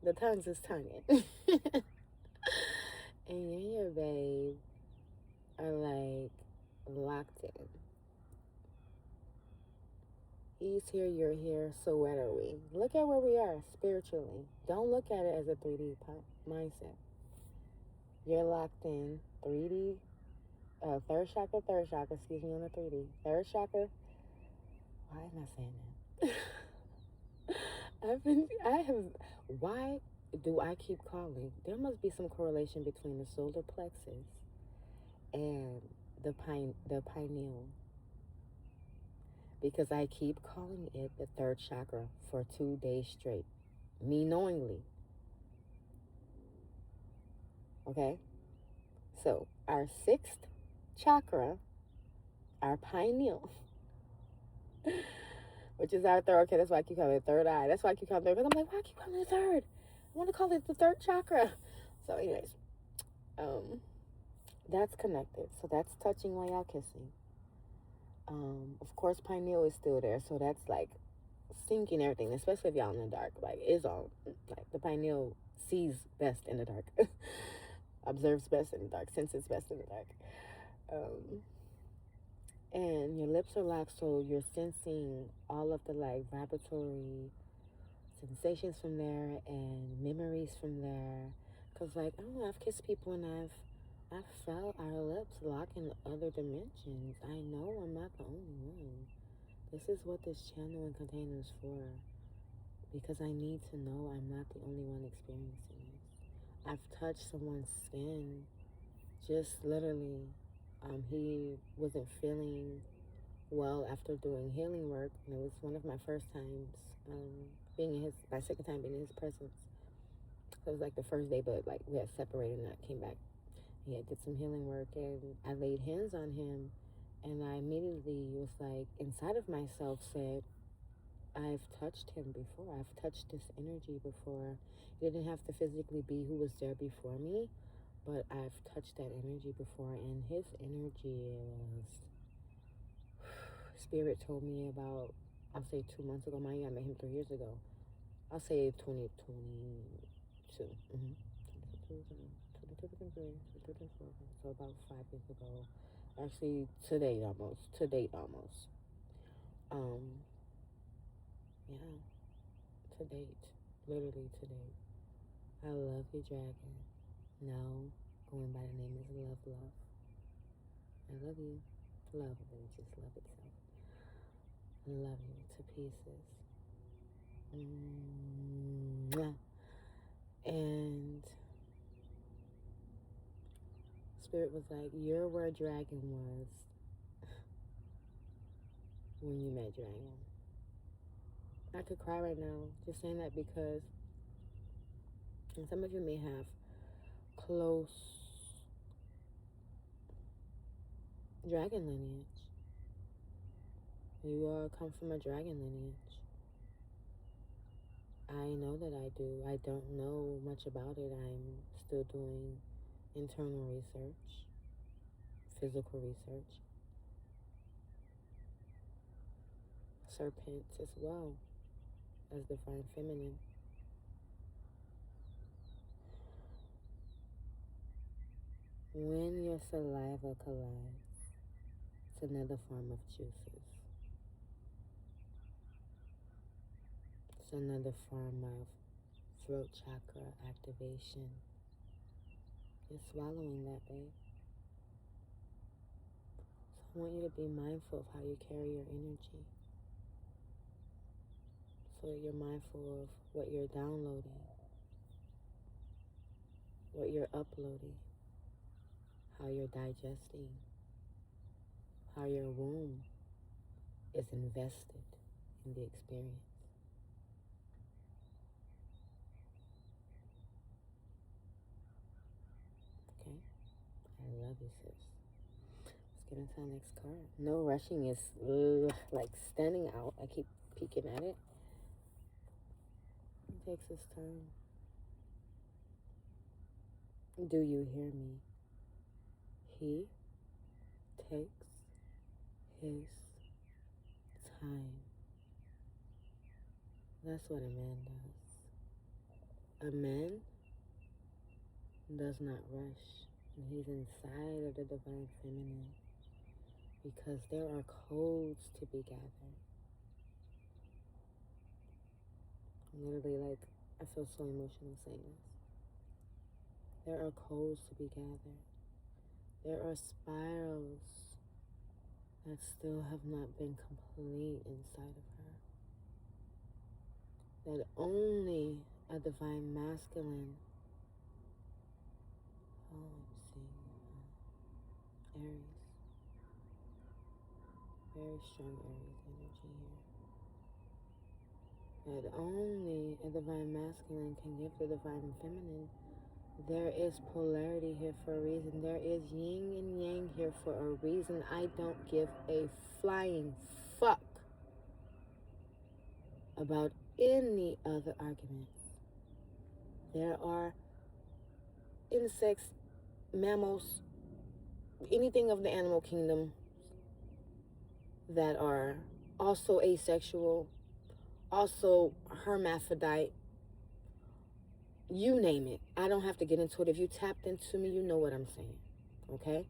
the tongues is tonguing. And you and your babe are like locked in. He's here, you're here, so what are we? Look at where we are spiritually. Don't look at it as a 3D mindset. You're locked in 3D, third chakra, excuse me, on the 3D. Third chakra, why am I saying that? Why do I keep calling? There must be some correlation between the solar plexus and the pineal. Because I keep calling it the third chakra for 2 days straight. Me knowingly. Okay? So, our sixth chakra, our pineal, which is our third. Okay, that's why I keep calling it third eye. That's why I keep calling it third. Because I'm like, why I keep calling it third? I want to call it the third chakra. So, anyways, that's connected. So, that's touching while y'all kissing. Of course, pineal is still there. So, that's like syncing everything, especially if y'all in the dark. Like, is on. Like, the pineal sees best in the dark. Observes best in the dark. Senses best in the dark. And your lips are locked, so you're sensing all of the like vibratory sensations from there and memories from there. Cause like, I don't know, I've kissed people and I've felt our lips lock in other dimensions. I know I'm not the only one. This is what this channel and container is for. Because I need to know I'm not the only one experiencing it. I've touched someone's skin, just literally. He wasn't feeling well after doing healing work, and it was one of my first times my second time being in his presence. So it was like the first day, but like we had separated and I came back He had did some healing work, and I laid hands on him, and I immediately was like, inside of myself said, I've touched him before. I've touched this energy before. It didn't have to physically be who was there before me, but I've touched that energy before, and his energy was... Spirit told me about, I'll say 2 months ago. Mind you, I met him 3 years ago. I'll say 2022. 2023, so about 5 years ago. Actually, to date almost. Yeah, to date. Literally to date. I love you, dragon. Now, going by the name is Love. I love you. Love and just love itself. I love you to pieces. Mwah. And Spirit was like, you're where dragon was when you met dragon. I could cry right now just saying that, because some of you may have close dragon lineage. You all come from a dragon lineage. I know that I do. I don't know much about it. I'm still doing internal research, physical research. Serpents as well as divine feminine. When your saliva collides, it's another form of juices. It's another form of throat chakra activation. You're swallowing that, babe. So I want you to be mindful of how you carry your energy. So that you're mindful of what you're downloading, what you're uploading, how you're digesting, how your womb is invested in the experience. Okay? I love you, sis. Let's get into our next card. No rushing is like standing out. I keep peeking at it. It takes its time. Do you hear me? He takes his time. That's what a man does. A man does not rush, and he's inside of the divine feminine, because there are codes to be gathered. Literally, like, I feel so emotional saying this. There are codes to be gathered. There are spirals that still have not been complete inside of her. That only a divine masculine, I'm seeing Aries, very strong Aries energy here. That only a divine masculine can give the divine feminine. There is polarity here for a reason. There is yin and yang here for a reason. I don't give a flying fuck about any other arguments. There are insects, mammals, anything of the animal kingdom that are also asexual, also hermaphrodite. You name it. I don't have to get into it. If you tapped into me, you know what I'm saying. Okay?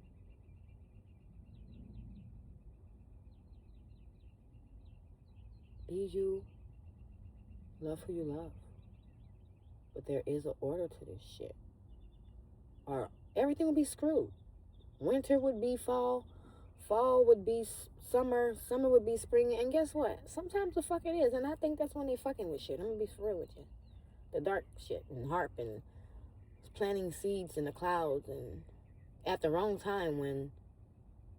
Be you. Love who you love. But there is an order to this shit. Or everything would be screwed. Winter would be fall. Fall would be summer. Summer would be spring. And guess what? Sometimes the fuck it is. And I think that's when they fucking with shit. I'm going to be for real with you. The dark shit and harp and planting seeds in the clouds, and at the wrong time, when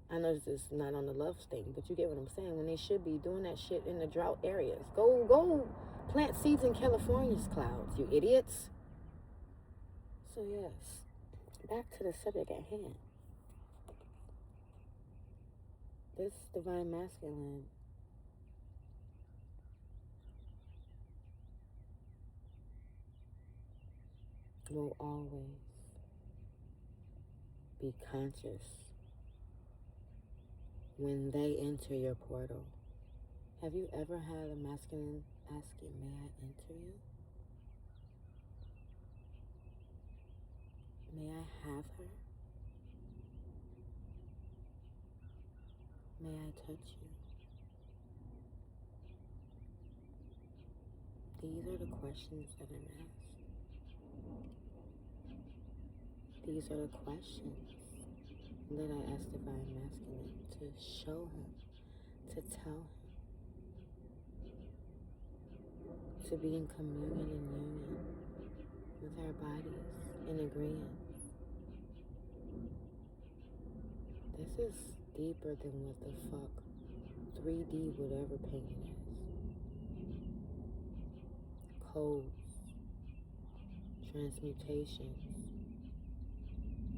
I know this is not on the love thing, but you get what I'm saying, when they should be doing that shit in the drought areas. Go plant seeds in California's clouds, you idiots. So yes, back to the subject at hand. This divine masculine will always be conscious when they enter your portal. Have you ever had a masculine ask you, may I enter you? May I have her? May I touch you? These are the questions that I'm asked. These are the questions that I asked Divine Masculine to show him, to tell him, to be in communion and union with our bodies, in agreement. This is deeper than what the fuck 3D whatever painting is. Codes, transmutations,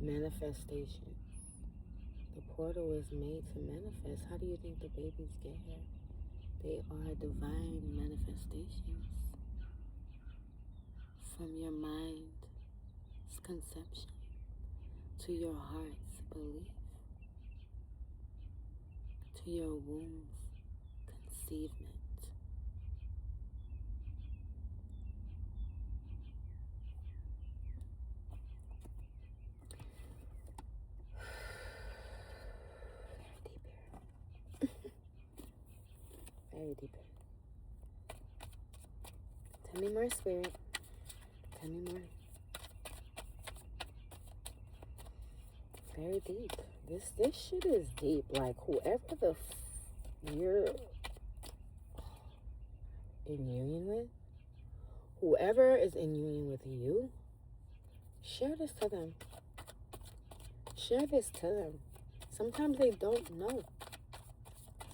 manifestations. The portal is made to manifest. How do you think the babies get here? They are divine manifestations from your mind's conception to your heart's belief, to your womb's conceivement. Very deep. Tell me more, Spirit. Tell me more. Very deep. This shit is deep. Like, whoever the you're in union with, whoever is in union with you, share this to them. Share this to them. Sometimes they don't know.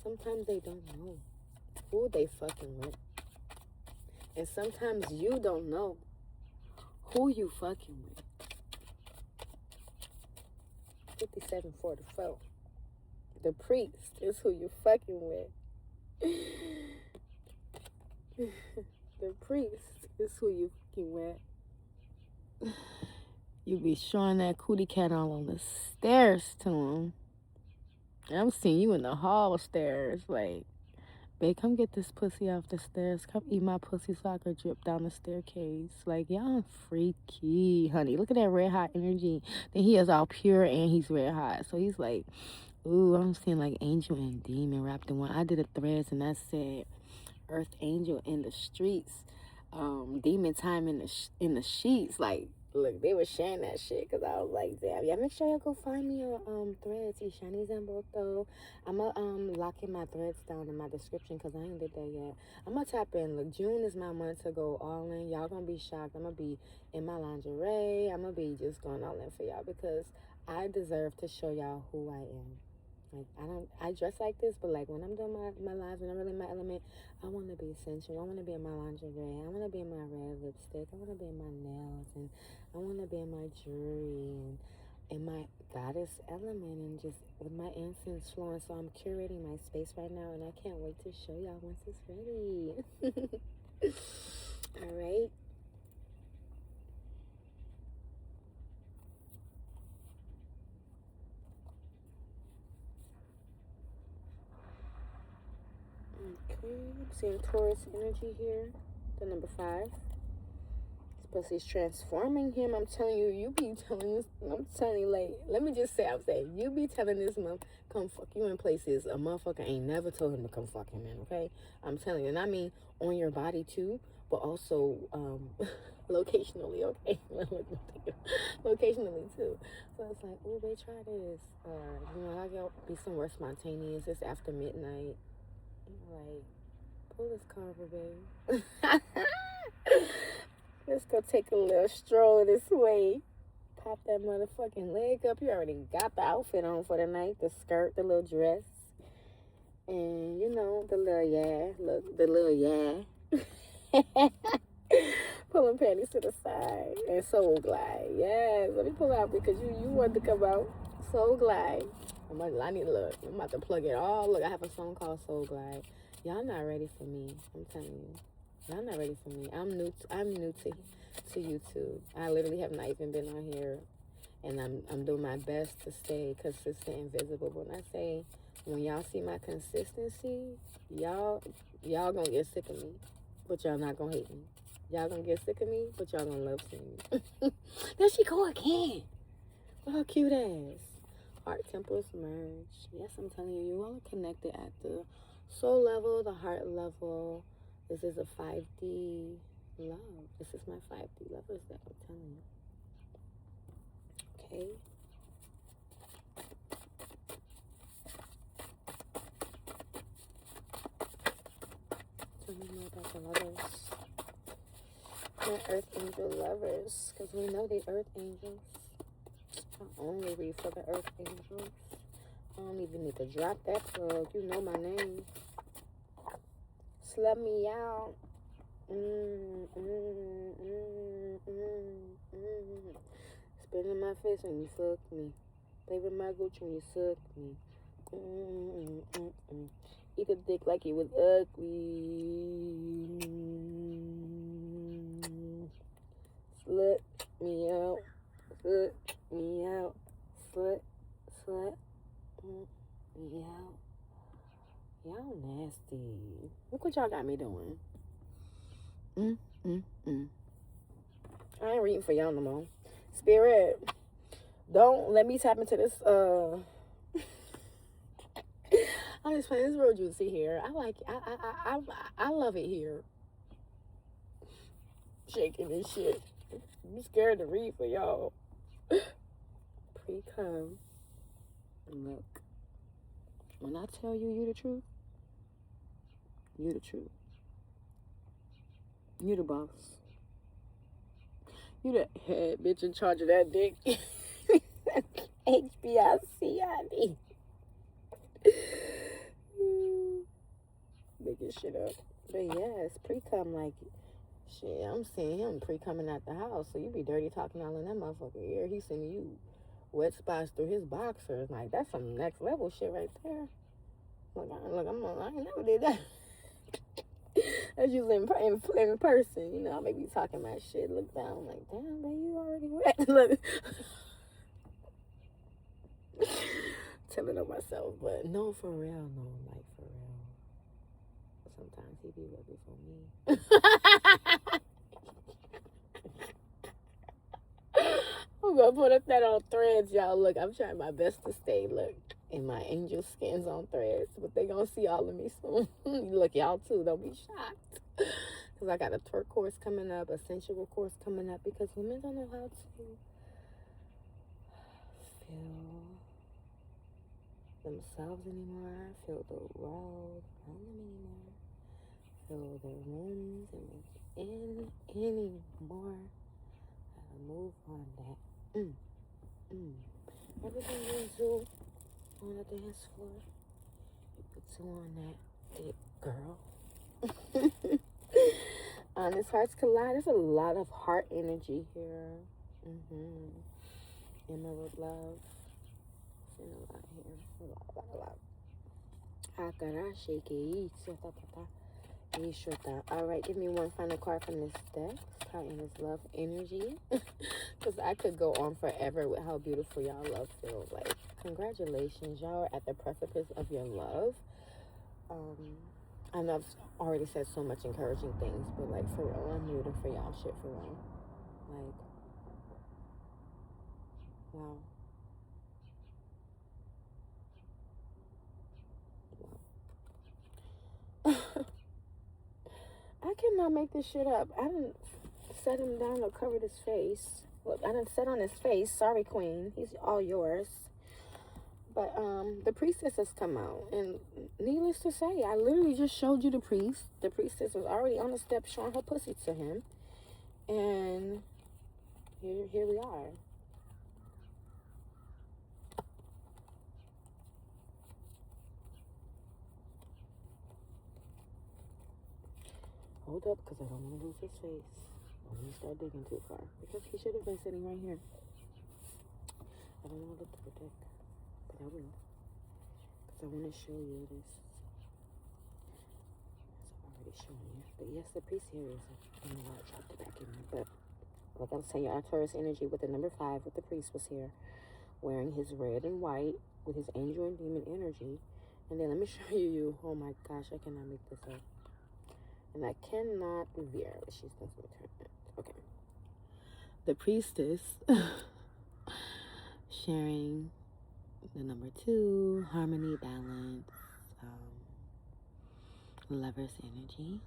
Sometimes they don't know who they fucking with. And sometimes you don't know who you fucking with. 5744. The priest is who you fucking with. The priest is who you fucking with. You be showing that cootie cat all on the stairs to him. I'm seeing you in the hall stairs, like, babe, come get this pussy off the stairs. Come eat my pussy so I could drip down the staircase. Like, y'all freaky, honey. Look at that red hot energy. Then he is all pure and he's red hot. So he's like, ooh, I'm seeing like angel and demon wrapped in one. I did a threads and that said Earth Angel in the streets. Demon time in the sheets. Like, look, they were sharing that shit because I was like, damn, yeah, make sure y'all go find me on threads. Ishani's in both though. I'm going to lock in my threads down in my description because I ain't did that yet. I'm going to tap in. Look, June is my month to go all in. Y'all going to be shocked. I'm going to be in my lingerie. I'm going to be just going all in for y'all because I deserve to show y'all who I am. Like, I dress like this, but like when I'm doing my lives, when I'm really in my element, I want to be sensual. I want to be in my lingerie. I want to be in my red lipstick. I want to be in my nails, and I want to be in my jewelry and in my goddess element, and just with my incense flowing. So I'm curating my space right now, and I can't wait to show y'all once it's ready. All right. Okay, I'm seeing Taurus energy here. The number 5. This pussy's transforming him. I'm telling you, you be telling this. I'm telling you, like, let me just say, I'm saying, you be telling this month, come fuck you in places a motherfucker ain't never told him to come fuck him in, okay? I'm telling you, and I mean on your body too, but also locationally, okay? Locationally too. So it's like, oh, babe, try this. You know, I gotta be somewhere spontaneous. It's after midnight. Like, pull this cover, babe. Let's go take a little stroll this way. Pop that motherfucking leg up. You already got the outfit on for the night. The skirt, the little dress. And, you know, the little yeah. Look, the little yeah. Pulling panties to the side. And Soul Glide. Yes, let me pull out because you wanted to come out. Soul Glide. I need to look. I'm about to plug it all. Look, I have a song called Soul Glide. Y'all not ready for me. I'm telling you. Y'all not ready for me. I'm new to YouTube. I literally have not even been on here. And I'm doing my best to stay consistent and visible. But when I say, when y'all see my consistency, y'all gonna get sick of me. But y'all not gonna hate me. Y'all gonna get sick of me, but y'all gonna love seeing me. There she go again. Look how cute ass. Heart temples merge. Yes, I'm telling you, you all are connected at the soul level, the heart level. This is a 5D love. This is my 5D lovers that I'm telling you. Okay. Tell me more about the lovers. My Earth Angel lovers. Because we know the Earth Angels. I only read for the Earth Angels. I don't even need to drop that plug. You know my name. Slap me out. Spit in my face when you fuck me. Play with my gooch when you suck me. Eat a dick like it was ugly. Slut me out. Slut me out. Slut me out. Y'all nasty. Look what y'all got me doing. I ain't reading for y'all no more. Spirit, don't let me tap into this. I'm just playing. This real juicy here. I like. I love it here. Shaking and shit. I'm scared to read for y'all. Pre-cum. Look. When I tell you the truth, you the truth. You the boss. You the head bitch in charge of that dick. 𝐒𝐶𝐐𝐈𝐍𝐊. Making shit up. But yes, pre-cum, like, shit, I'm seeing him pre-coming at the house. So you be dirty talking all in that motherfucker ear. He sending you wet spots through his boxers. Like, that's some next level shit right there. Look, I ain't never did that. That's usually in person, you know. I may be talking my shit, look down, like, damn, man, you already wet. Look, telling on myself, but no, for real, no, like, for real. Sometimes he be ready for me. I'm gonna put up that on threads, y'all. Look, I'm trying my best to stay, look, in my angel skins on threads, but they gonna see all of me soon. Look, y'all too, don't be shocked. Because I got a twerk course coming up, a sensual course coming up, because women don't know how to feel themselves anymore, feel the world around them anymore, feel their wounds and anymore. Gotta move on that. Everything you do on the dance floor, you put two on that dick, girl. Honest hearts collide. There's a lot of heart energy here. Emerald love. Seen a lot here. A lot. Alright, give me one final card from this deck. Starting this love energy. Because I could go on forever with how beautiful y'all love feels. Like, congratulations. Y'all are at the precipice of your love. I know I've already said so much encouraging things, but like, for real, I'm rooting for y'all shit for real. Like, wow. I cannot make this shit up. I didn't set him down or covered his face. Look, I didn't set on his face. Sorry, queen. He's all yours. But the priestess has come out, and needless to say, I literally just showed you the priest. The priestess was already on the step showing her pussy to him, and here we are. Hold up, because I don't want to lose his face. let me start digging too far. Because he should have been sitting right here. I don't want to look through the deck, but I will. Because I want to show you this. As I've already shown you. But yes, the priest here is, I don't know why I dropped it back in there. But like I was saying, our Taurus energy with the number 5 with the priest was here. Wearing his red and white with his angel and demon energy. And then let me show you. Oh my gosh, I cannot make this up. And I cannot veer. She's going to turn it. Okay. The priestess sharing the number 2, harmony, balance, lover's energy.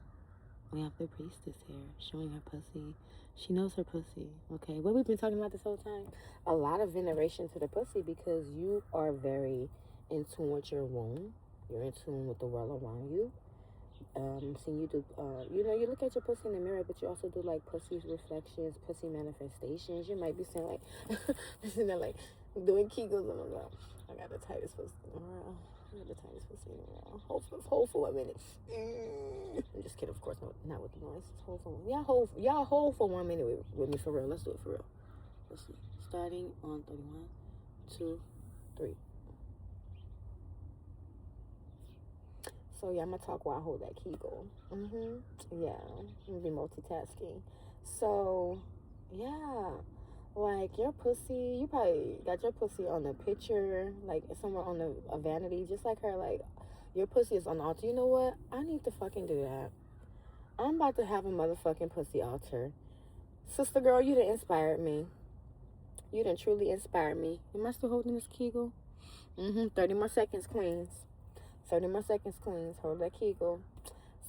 We have the priestess here showing her pussy. She knows her pussy. Okay, what we've been talking about this whole time. A lot of veneration to the pussy because you are very in tune with your womb. You're in tune with the world around you. So you do, you know, you look at your pussy in the mirror, but you also do like pussy reflections, pussy manifestations. You might be saying like, isn't that like doing Kegels on the ground? I got the tightest pussy in the world. I got the tightest pussy in the world. Hold for 1 minute. I'm just kidding, of course, not with the noise. Hold for 1 minute. Y'all hold for 1 minute with me for real. Let's do it for real. Let's see. Starting on 31, 2, 3. So yeah, I'm gonna talk while I hold that Kegel. Yeah, I'm gonna be multitasking. So yeah, like your pussy, you probably got your pussy on a picture, like somewhere on a vanity, just like her. Like your pussy is on the altar. You know what? I need to fucking do that. I'm about to have a motherfucking pussy altar. Sister girl, you done inspired me. You done truly inspired me. Am I still holding this Kegel? 30 more seconds, queens. 30 more seconds, queens. Hold that Kegel.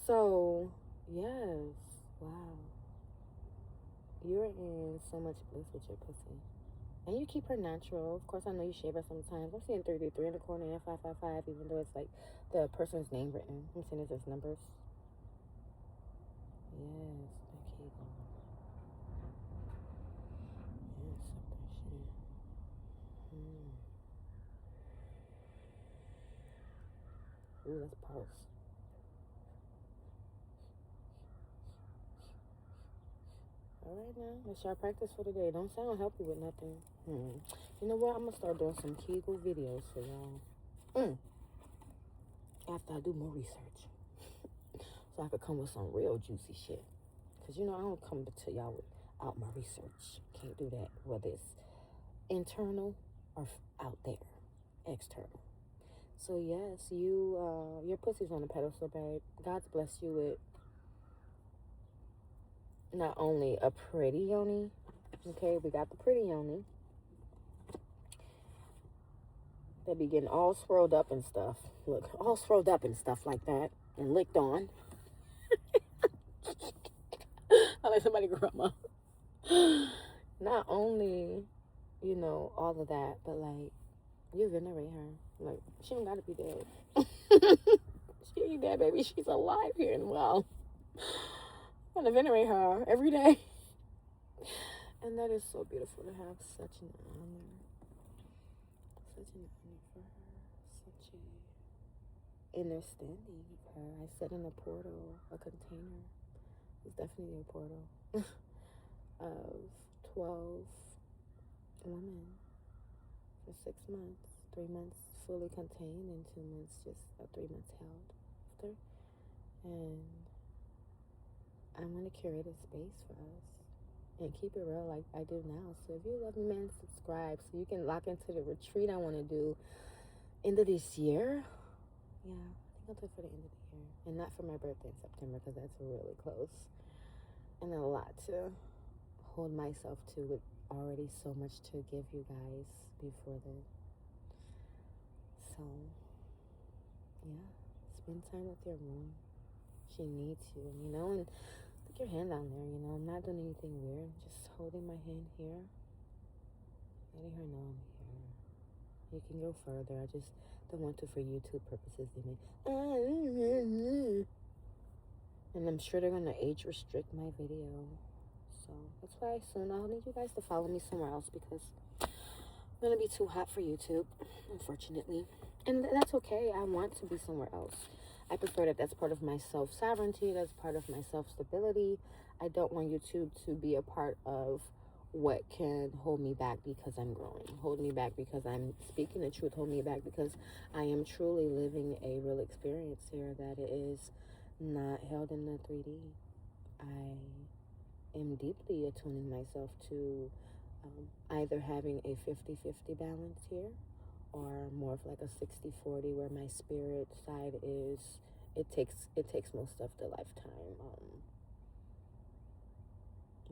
So, yes. Wow. You're in so much bliss with your pussy. And you keep her natural. Of course, I know you shave her sometimes. I'm seeing 333 in the corner and 555, even though it's like the person's name written. I'm seeing it as numbers. Yes, that Kegel. Yes, that shit. Ooh, that's pulse. Alright now, that's our practice for today. Don't sound healthy with nothing. You know what? I'm gonna start doing some Kegel videos for y'all. After I do more research. So I could come with some real juicy shit. Because you know, I don't come to y'all without my research. Can't do that. Whether it's internal or out there. External. So yes, your pussy's on a pedestal, babe. God's blessed you with not only a pretty yoni, okay, we got the pretty yoni. They be getting all swirled up and stuff. Look, all swirled up and stuff like that. And licked on. I like somebody grandma. Not only, you know, all of that, but like, you venerate her. Like, she don't gotta be dead. She ain't dead, baby. She's alive here and well. I'm gonna venerate her every day. And that is so beautiful to have such an honor. Such an honor for her. Such a understanding of her. I said in a portal, a container. It's definitely a portal. Of 12 women for 6 months. 3 months fully contained and 2 months just 3 months held after. And I'm going to curate a space for us and keep it real like I do now. So if you love me, man, subscribe so you can lock into the retreat I want to do end of this year. Yeah, I think I'll do it for the end of the year. And not for my birthday in September because that's really close. And a lot to hold myself to with already so much to give you guys before then. So, yeah, spend time with your mom. She needs you, you know, and put your hand down there, you know. I'm not doing anything weird. Just holding my hand here. Letting her know I'm here. You can go further. I just don't want to for YouTube purposes. And I'm sure they're going to age restrict my video. So that's why soon I'll need you guys to follow me somewhere else because I'm going to be too hot for YouTube, unfortunately. And that's okay. I want to be somewhere else. I prefer that that's part of my self-sovereignty. That's part of my self-stability. I don't want YouTube to be a part of what can hold me back because I'm growing, hold me back because I'm speaking the truth, hold me back because I am truly living a real experience here that is not held in the 3D. I am deeply attuning myself to either having a 50-50 balance here, or more of like a 60-40 where my spirit side is, it takes most of the lifetime,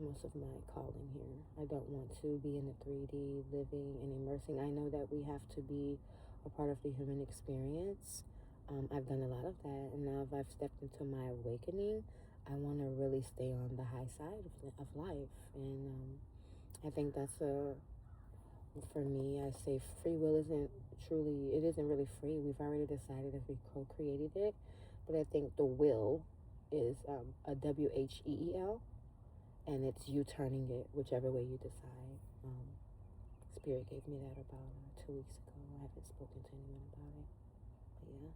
most of my calling here. I don't want to be in the 3D living and immersing. I know that we have to be a part of the human experience. I've done a lot of that, and now if I've stepped into my awakening, I want to really stay on the high side of life. And I think that's for me, I say free will isn't really free. We've already decided if we co-created it, but I think the will is a WHEEL, and it's you turning it whichever way you decide. Spirit gave me that about 2 weeks ago. I haven't spoken to anyone about it, but yeah,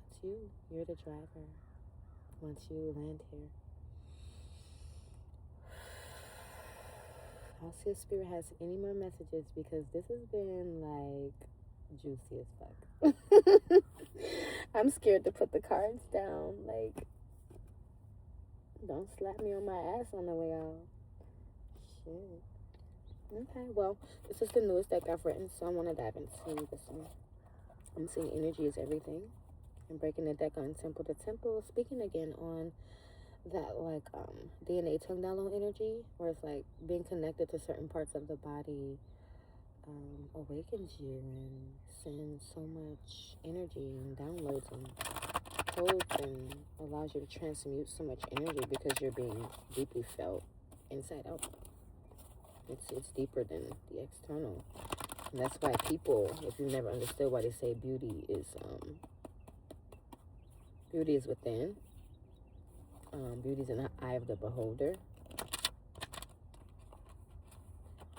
that's you. You're the driver once you land here. I'll see if Spirit has any more messages, because this has been like juicy as fuck. I'm scared to put the cards down. Like, don't slap me on my ass on the way out. Shit. Okay, well, this is the newest deck I've written, so I want to dive into this one. I'm seeing energy is everything. I'm breaking the deck on temple to temple, speaking again on that like DNA tongue download energy, where it's like being connected to certain parts of the body awakens you and sends so much energy and downloads and codes and allows you to transmute so much energy because you're being deeply felt inside out. It's deeper than the external, and that's why people, if you've never understood why they say beauty is within. Beauty's in the eye of the beholder.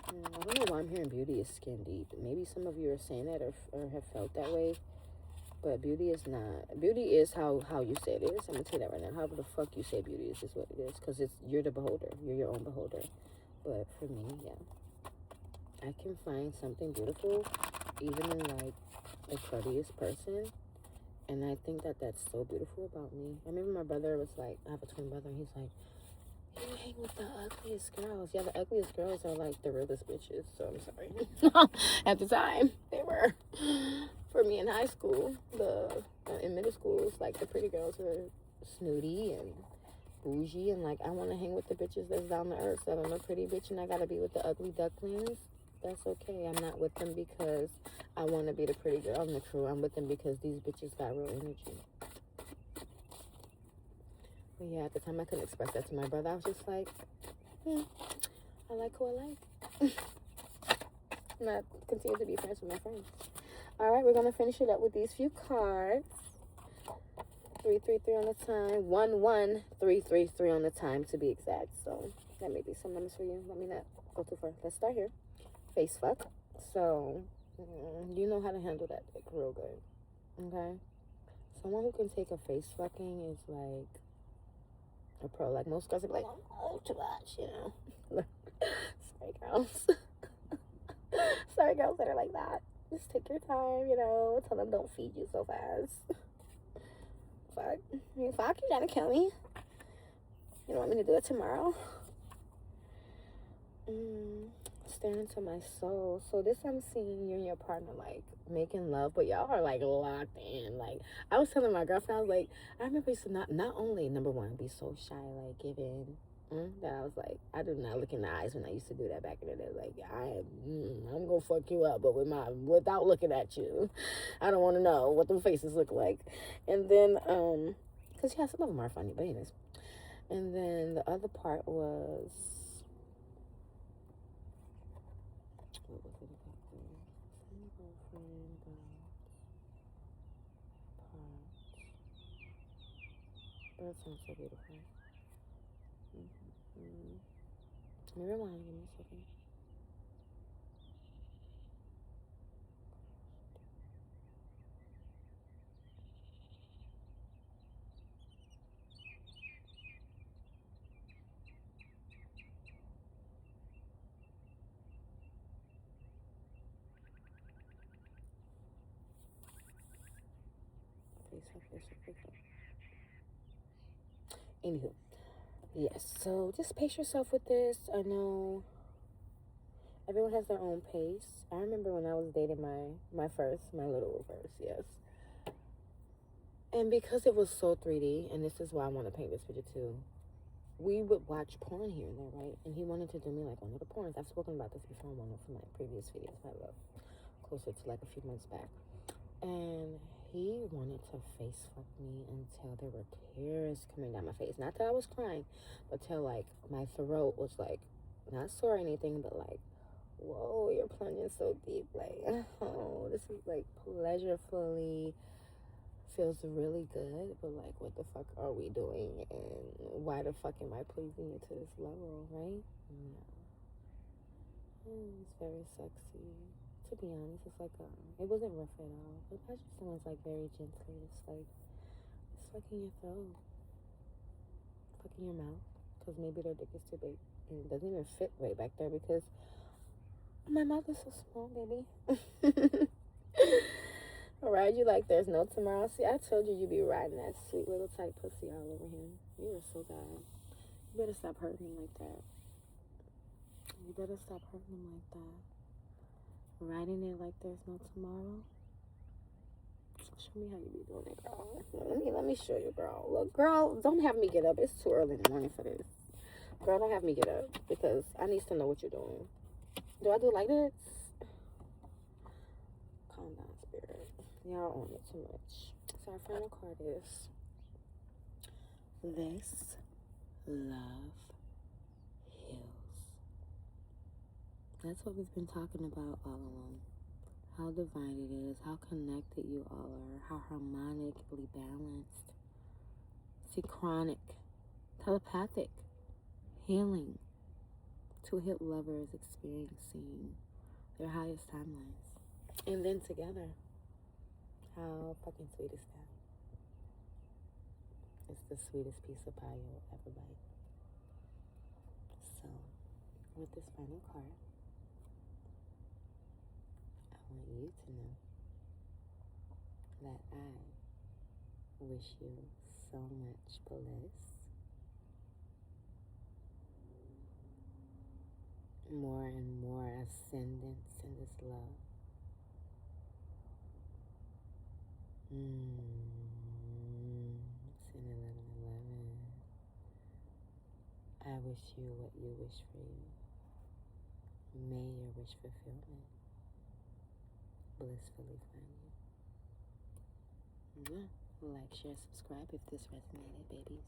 I don't know why I'm hearing beauty is skin deep. Maybe some of you are saying that or have felt that way. But beauty is not. Beauty is how you say it is. I'm going to tell you that right now. However the fuck you say beauty is what it is. Because you're the beholder. You're your own beholder. But for me, yeah. I can find something beautiful even in like a courteous person. And I think that that's so beautiful about me. I remember my brother was like, I have a twin brother, and he's like, you hang with the ugliest girls. Yeah, the ugliest girls are like the realest bitches. So I'm sorry. At the time, they were. For me in high school, in middle school, it's like the pretty girls were snooty and bougie. And like, I want to hang with the bitches that's down to earth. So I'm a pretty bitch and I got to be with the ugly ducklings. That's okay. I'm not with them because I want to be the pretty girl in the crew. I'm with them because these bitches got real energy. But yeah, at the time I couldn't express that to my brother. I was just like, I like who I like. And I continue to be friends with my friends. All right, we're going to finish it up with these few cards. 333 on the time. 11333 on the time to be exact. So that may be some numbers for you. Let me not go too far. Let's start here. Face fuck. So you know how to handle that dick real good. Okay? Someone who can take a face fucking is like a pro. Like most girls are like, oh, too much, you know. Sorry, girls. Sorry, girls that are like that. Just take your time, you know. Tell them don't feed you so fast. Fuck. I mean, fuck, you trying to kill me? You don't want me to do it tomorrow? Staring into my soul. So this, I'm seeing you and your partner like making love, but y'all are like locked in. Like I was telling my girlfriend, I was like, I remember used to not only number one be so shy, like give in. That I was like, I do not look in the eyes when I used to do that back in the day. Like I'm gonna fuck you up, but without looking at you. I don't want to know what the faces look like. And then because yeah, some of them are funny, but anyways. And then the other part was, what was it about there? Girlfriend, bird sounds so beautiful. Let me rewind, give me a second. Anywho, yes, so just pace yourself with this. I know everyone has their own pace. I remember when I was dating my little reverse, yes. And because it was so 3D, and this is why I want to paint this picture too, we would watch porn here and there, right? And he wanted to do me like one of the porns. I've spoken about this before in one of my previous videos. I love closer to like a few months back. And he wanted to face fuck me until there were tears coming down my face. Not that I was crying, but till like my throat was like not sore or anything, but like, whoa, you're plunging so deep. Like, oh, this is like pleasurefully feels really good, but like, what the fuck are we doing? And why the fuck am I pleasing you to this level, right? No. It's very sexy. To be honest, it's like, it wasn't rough at all. But imagine someone's like very gently, it's like, it's fucking your throat, fucking your mouth, because maybe their dick is too big. And it doesn't even fit way back there because my mouth is so small, baby. Ride you like there's no tomorrow. See, I told you you'd be riding that sweet little tight pussy all over him. You are so bad. You better stop hurting him like that. You better stop hurting him like that. Riding it like there's no tomorrow. Show me how you be doing it, girl. Let me show you, girl. Look, girl, don't have me get up. It's too early in the morning for this. Girl, don't have me get up because I need to know what you're doing. Do I do like this? Calm down, spirit. Y'all own it too much. So our final card is this love heals. That's what we've been talking about all along. How divine it is, how connected you all are, how harmonically balanced, synchronic, telepathic, healing. Two hit lovers experiencing their highest timelines. And then together. How fucking sweet is that? It's the sweetest piece of pie you'll ever bite. So, with this final card, I want you to know that I wish you so much bliss, more and more ascendance in this love. It's in 11:11. I wish you what you wish for you. May your wish fulfillment blissfully find you. Like, share, subscribe if this resonated, babies.